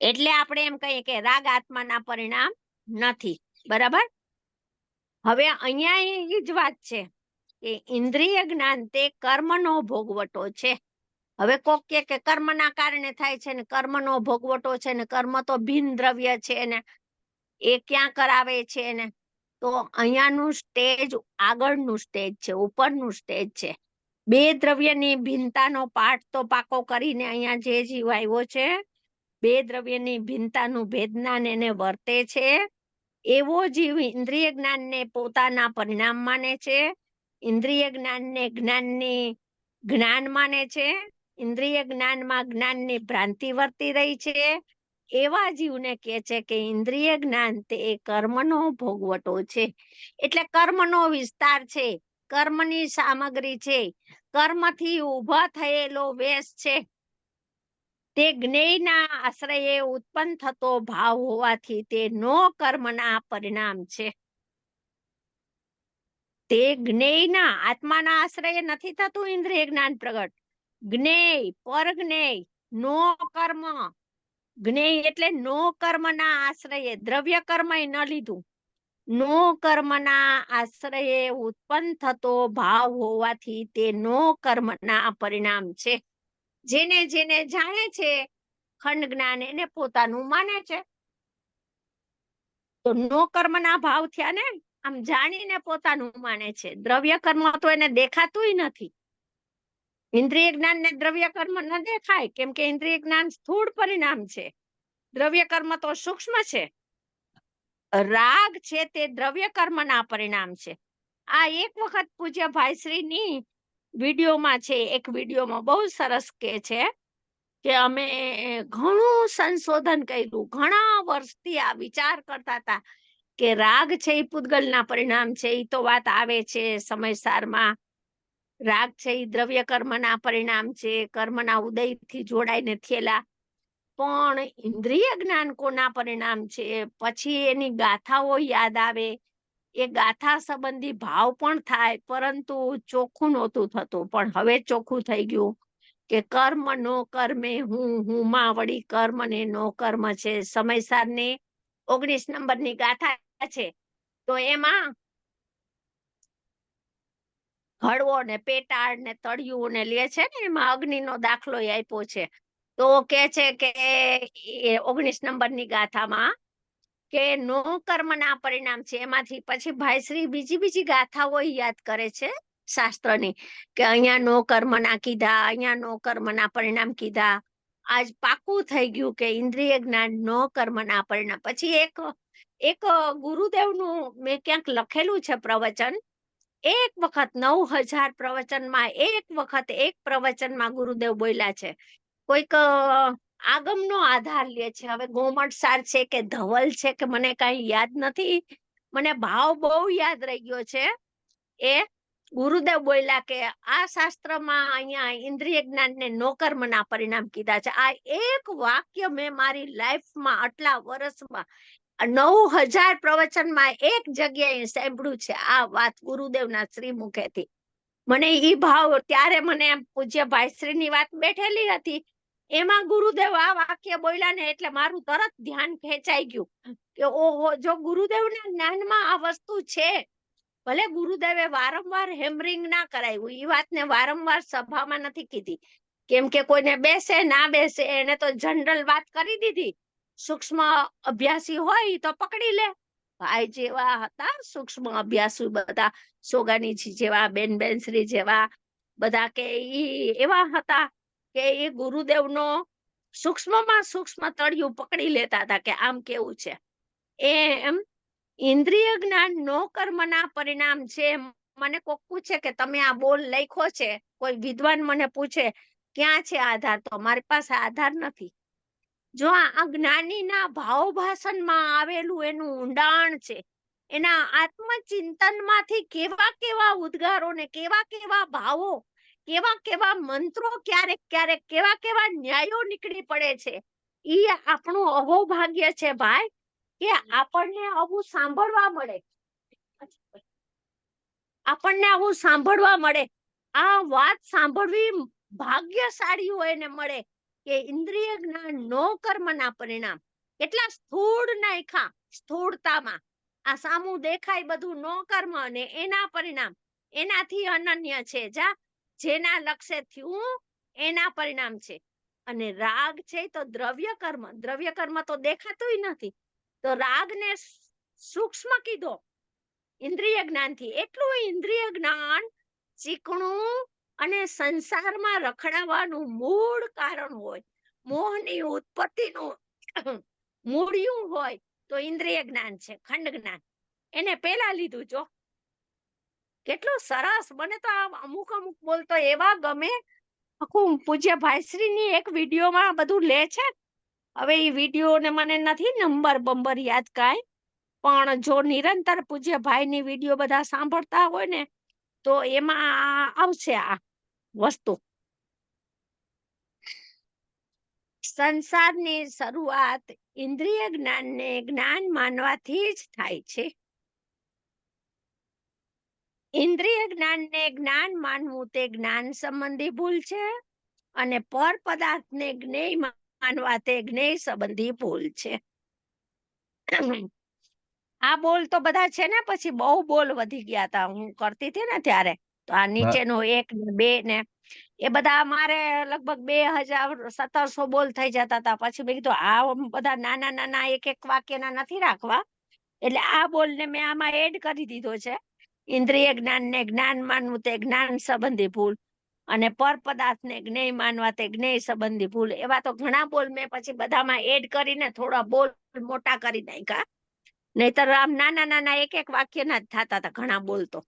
એટલે આપણે એમ કહીએ કે રાગ આત્માના પરિણામ નથી. બરાબર. હવે અહીંયા એ જ વાત છે કે ઇન્દ્રિય જ્ઞાન તે કર્મનો ભોગવટો છે. હવે કોક કે કર્મના કારણે થાય છે ને કર્મનો ભોગવટો છે ને, કર્મ તો ભિન્ન દ્રવ્ય છે ને એ ક્યાં કરાવે છે ને, તો અહીંયાનું સ્ટેજ આગળનું સ્ટેજ છે, ઉપરનું સ્ટેજ છે. બે દ્રવ્યની ભિન્નતાનો પાઠ તો પાકો કરીને અહીંયા જે જીવ આવ્યો છે, બે દ્રવ્યની ભિન્નતાનું ભેદનાન એને વર્તે છે, એવો જીવ ઇન્દ્રિય જ્ઞાનને પોતાના પરિણામ માને છે, ઇન્દ્રિય જ્ઞાનને જ્ઞાન માને છે, ઇન્દ્રિય જ્ઞાનમાં જ્ઞાનની ભ્રાંતિ વર્તી રહી છે. એવા જીવને કહે છે કે ઇન્દ્રિય જ્ઞાન તે કર્મનો ભોગવટો છે. એટલે કર્મનો વિસ્તાર છે, કર્મની સામગ્રી છે, કર્મથી ઉભા થયેલો વેશ છે. તે જ્ઞેયના આશ્રયે ઉત્પન્ન થતો ભાવ હોવાથી તે નો કર્મના પરિણામ છે. તે જ્ઞેયના, આત્માના આશ્રયે નથી થતું ઇન્દ્રિય જ્ઞાન પ્રગટ. જ્ઞેય, પરજ્ઞેય, નો કર્મ. જ્ઞેય એટલે નો કર્મના આશ્રયે, દ્રવ્ય કર્મ ન લીધું, નો કર્મના આશ્રયે ઉત્પન્ન થતો ભાવ હોવાથી તે નો કર્મના પરિણામ છે. જેને જેને જાણે છે ખંડ જ્ઞાન એને પોતાનું માને છે. તો નો કર્મના ભાવ થયા ને, આમ જાણીને પોતાનું માને છે. દ્રવ્ય કર્મ તો એને દેખાતું નથી. ઇન્દ્રિય જ્ઞાન ને દ્રવ્ય કર્મ ન દેખાય, કેમ કે ઇન્દ્રિય જ્ઞાન સ્થૂળ પરિણામ છે, દ્રવ્ય કર્મ તો સૂક્ષ્મ છે. રાગ છે તે દ્રવ્ય કર્મના પરિણામ છે. આ એક વખત પૂજ્ય ભાઈશ્રીની વિડીયોમાં છે, એક વિડીયોમાં બહુ સરસ કે છે કે અમે ઘણું સંશોધન કર્યું, ઘણા વર્ષથી આ વિચાર કરતા હતા કે રાગ છે એ પૂતગલના પરિણામ છે, એ તો વાત આવે છે સમયસારમાં. રાગ છે એ દ્રવ્ય કર્મના પરિણામ છે, કર્મના ઉદયથી જોડાઈને થયેલા. પણ ઇન્દ્રિય જ્ઞાન કોના પરિણામ છે? પછી એની ગાથાઓ યાદ આવે, એ ગાથા સંબંધી ભાવ પણ થાય, પરંતુ ચોખ્ખું નહોતું થતું. પણ હવે ચોખ્ખું થઈ ગયું કે કર્મ નો કર્મે હું માં વળી કર્મ ને નો કર્મ છે. સમયસારની 19 નંબરની ગાથા છે, તો એમાં હળવો ને પેટાળ ને તળિયું ને લે છે ને, એમાં અગ્નિનો દાખલો આપ્યો છે. તો કે છે કે 19 નંબરની ગાથામાં કે નો કર્મના પરિણામ છે. એમાંથી પછી ભાઈશ્રી બીજી ગાથાઓ યાદ કરે છે શાસ્ત્રની, કે અહીંયા નો કર્મના કીધા, અહીંયા નો કર્મના પરિણામ કીધા. આજ પાકું થઈ ગયું કે ઇન્દ્રિય જ્ઞાન નો કર્મના પરિણામ. પછી એક ગુરુદેવનું મેં ક્યાંક લખેલું છે પ્રવચન, એક વખત 9000 પ્રવચનમાં એક પ્રવચનમાં ગુરુદેવ બોલ્યા છે. કોઈક આગમનો આધાર લે છે. હવે ગોમટસાર છે કે ધવલ છે કે મને કઈ યાદ નથી, મને ભાવ બહુ યાદ રહી ગયો છે. એ ગુરુદેવ બોલ્યા કે આ શાસ્ત્રમાં અહીંયા ઇન્દ્રિય જ્ઞાનને નો કર્મના પરિણામ કીધા છે. આ એક વાક્ય મેં મારી લાઈફમાં આટલા વર્ષમાં 9000 પ્રવચનમાં એક જગ્યાએ સાંભળ્યું છે આ વાત ગુરુદેવના શ્રી મુખેથી. મને ઈ ભાવ ત્યારે મને પૂજ્ય ભાઈશ્રીની વાત બેઠેલી હતી, એમાં ગુરુદેવ આ વાક્ય બોલ્યા ને એટલે મારું તરત ધ્યાન ખેંચાઈ ગયું કે ઓહો, જો ગુરુદેવના જ્ઞાનમાં આ વસ્તુ છે. ભલે ગુરુદેવે વારંવાર હેમરિંગ ના કરાયું, એ વાતને વારંવાર સભામાં નથી કીધી, કેમ કે કોઈને બેસે ના બેસે, એને તો જનરલ વાત કરી દીધી. સૂક્ષ્મ અભ્યાસી હોય તો પકડી લે. ભાઈ જેવા હતા સૂક્ષ્મ અભ્યાસુ બધા, સોગાનીજી જેવા, બેનશ્રી જેવા બધા, કે ઈ એવા હતા કે એ ગુરુદેવનો સૂક્ષ્મમાં સૂક્ષ્મ તળિયું પકડી લેતા હતા કે આમ કેવું છે. એમ ઇન્દ્રિય જ્ઞાન નો કર્મના પરિણામ છે. મને કોક પૂછે કે તમે આ બોલ લખ્યો છે, કોઈ વિદ્વાન મને પૂછે ક્યાં છે આધાર, તો મારી પાસે આધાર નથી. જો આ જ્ઞાનીના ભાવ ભાષણમાં આવેલું એનું ઊંડાણ છે, એના આત્મચિંતનમાંથી કેવા ઉદ્ગારો ને કેવા ભાવો, કેવા મંત્રો, ક્યારેક કેવા ન્યાયો નીકળી પડે છે. ઈ આપણું અહોભાગ્ય છે ભાઈ, કે આપણને આવું સાંભળવા મળે, આપણને આવું સાંભળવા મળે. આ વાત સાંભળવી ભાગ્યશાળીઓને મળે કે ઇન્દ્રિય જ્ઞાન નો કર્મના પરિણામ. કેટલા સ્થૂળ નાખ્યા, સ્થૂળતામાં આ સામું દેખાય બધું નો કર્મ અને એના પરિણામ એનાથી અનન્ય છે. જેના લક્ષ્ય થયું એના પરિણામ છે. અને રાગ છે તો દ્રવ્ય કર્મ તો દેખાતું નથી, તો રાગને સૂક્ષ્મ કીધો ઇન્દ્રિય જ્ઞાનથી. એટલું ઇન્દ્રિય જ્ઞાન ચીકણું અને સંસારમાં રખડાવાનું મૂળ કારણ હોય, મોહની ઉત્પત્તિનું મૂળિયું હોય તો ઇન્દ્રિય જ્ઞાન છે, ખંડ જ્ઞાન. એને પેલા લીધું. જો કેટલું સરસ, મને તો અમુક બોલતો એવા ગમે. આખું પૂજ્ય ભાઈશ્રીની એક વિડીયોમાં બધું લે છે. હવે એ વિડીયો ને મને નથી નંબર યાદ કાંઈ, પણ જો નિરંતર પૂજ્ય ભાઈની વિડીયો બધા સાંભળતા હોય ને તો એમાં આવશે આ વસ્તુ. સંસારની શરૂઆત ઇન્દ્રિય જ્ઞાનને જ્ઞાન માનવાથી જ થાય છે. ઇન્દ્રિય જ્ઞાનને જ્ઞાન માનવું તે જ્ઞાન સંબંધી ભૂલ છે, અને પર પદાર્થને જ્ઞેય માનવા તે જ્ઞેય સંબંધી ભૂલ છે. આ બોલ તો બધા છે ને, પછી બહુ બોલ વધી ગયા હતા હું કરતી હતી ને ત્યારે. તો આ નીચેનો 1 ને 2 ને એ બધા મારે લગભગ 2700 બોલ થઈ જતા હતા. પછી મેં કીધું આ બધા નાના એક વાક્યના નથી રાખવા, એટલે આ બોલ ને મેં આમાં એડ કરી દીધો છે. ઇન્દ્રિય જ્ઞાનને જ્ઞાન માનવું તે જ્ઞાન સંબંધી ભૂલ, અને પર પદાર્થને જ્ઞેય માનવા તે જ્ઞેય સંબંધી ભૂલ. એવા તો ઘણા બોલ મેં પછી બધામાં એડ કરીને થોડા બોલ મોટા કરી નાખ્યા, નહીતર આમ નાના એક વાક્યના જ થતા હતા ઘણા બોલતો.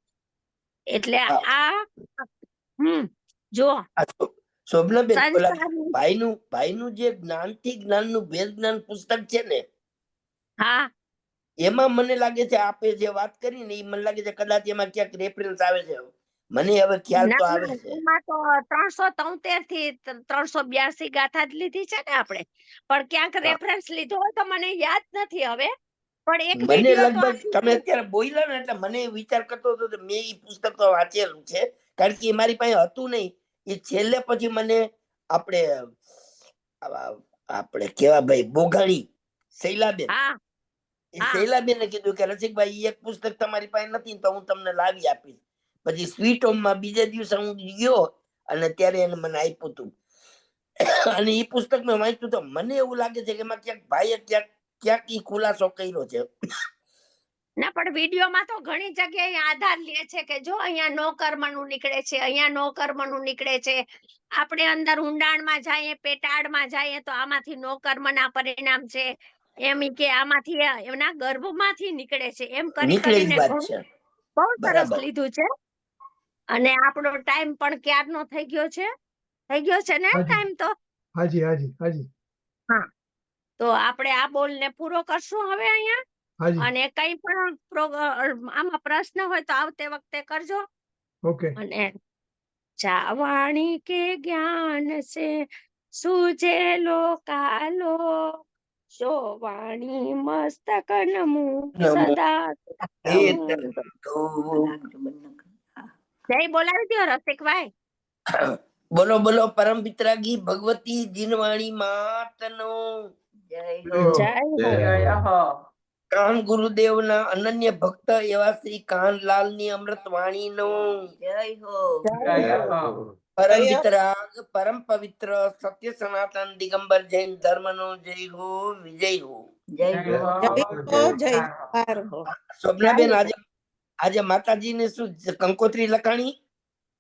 એટલે આ જો શોભનાબેન ઓલા સંસારની ભાઈનું જે જ્ઞાનથી જ્ઞાનનું ભેદ જ્ઞાન પુસ્તક છે ને હા એમાં મને લાગે છે આપે જે વાત કરી ને એ મને લાગે છે કદાચ એમાં ક્યાંક રેફરન્સ આવે છે મને હવે ખ્યાલ તો ના આવે ના, છે એમાં તો 373 થી 382 ગાથા જ લીધી છે ને આપણે, પણ ક્યાંક હા. રેફરન્સ લીધો હોય તો મને યાદ નથી હવે, પણ એક મને વિડીયો તો લગભગ તમે અત્યારે બોલ્યા ને એટલે મને વિચાર કરતો હતો કે મેં એ પુસ્તક તો વાંચેલું છે કારણ કે એ મારી પાસે હતું નહીં એ છેલ્લે પછી મને આપણે આપણે કેવા ભાઈ બોઘાણી શૈલાબેન હા એ હા. શૈલાબેને કીધું કે રસિકભાઈ એક પુસ્તક તમારી પાસે નથી ને તો હું તમને લાવી આપીશ પછી સ્વીટ હોમ માં બીજા દિવસે હું ગયો અને ત્યારે એને મને આપ્યું હતું અને એ પુસ્તક મેં વાંચ્યું તો મને એવું લાગે છે કે એમાં ક્યાંક ભાઈએ ક્યાંક ઈ ખુલાસો કર્યો છે ના પણ વિડીયોમાં તો ઘણી જગ્યાએ આધાર લે છે કે જો અહીંયા નો કર્મનું નીકળે છે, અહીંયા નો કર્મનું નીકળે છે, આપણે અંદર ઊંડાણમાં જઈએ પેટાળમાં જઈએ તો આમાંથી નો કર્મના પરિણામ છે, એમ ઈ કે આમાંથી એમના ગર્ભમાંથી નીકળે છે, એમ કરી નીકળેલી કરીને વાત ઘણું છે બહુ સરસ બરાબર લીધું છે. અને આપણો ટાઈમ પણ ક્યારનો થઈ ગયો છે ને હાજી ટાઈમ તો હાજી હાજી હાજી હા, તો આપણે આ બોલ ને પૂરો કરશું હવે અહીંયા. હાજી અને કઈ પણ આમાં પ્રશ્ન હોય તો આવતે વખતે કરજો. ઓકે અને જાવાણી કે જ્ઞાન સે સૂજે કાલો સોવાણી મસ્તક નમુ નમો સદા એ નમો. તો જય બોલાવી દો રસિકભાઈ. બોલો બોલો પરમ પિત્રાગી ભગવતી જીનવાણી માતનો જય હો. કાન ગુરુદેવના અનન્ય ભક્ત એવા શ્રી કાનલાલની અમૃત વાણીનો જય હો. પરમ જય. વિતરાગ પરમ પવિત્ર સત્ય સનાતન દિગંબર જૈન ધર્મનો જય હો વિજય હો જય હો જય જવાહર હો. સ્વપ્નાબેન આજે માતાજીને શું કંકોત્રી લખાણી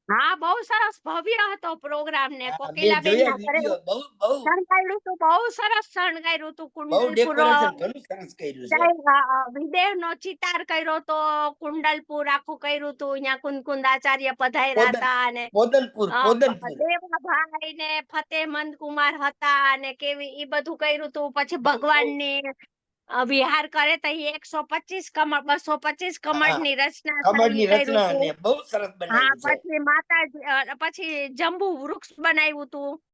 હા બહુ સરસ ભવ્ય હતો પ્રોગ્રામ ને હા, મેં કોકિલાબેન જોયા ના ઘરે વિડીયો બહુ શણગાર્યું હતું, બહુ સરસ શણગાર્યું હતું. બહુ કુંડલપુર ડેકોરેશન ઘણું સરસ કર્યું છે વિદેહ નો ચિતાર કર્યો તો, કુંડલપુર આખું કર્યું હતું, અહીંયા કુંદકુંદ આચાર્ય પધાર્યા હતા અને પોદનપુર દેવાભાઈ ને ફતેહમંદ કુમાર હતા અને કેવી ઈ બધું કર્યું હતું. પછી ભગવાનની વિહાર કરે તો 125 કમળ 225 કમળ ની રચના કમળની થઈ કર્યું રચના હતું. ને બહુ સરસ હા બનાવ્યું છે પછી માતાજી પછી જંબુ વૃક્ષ બનાવ્યું હતું.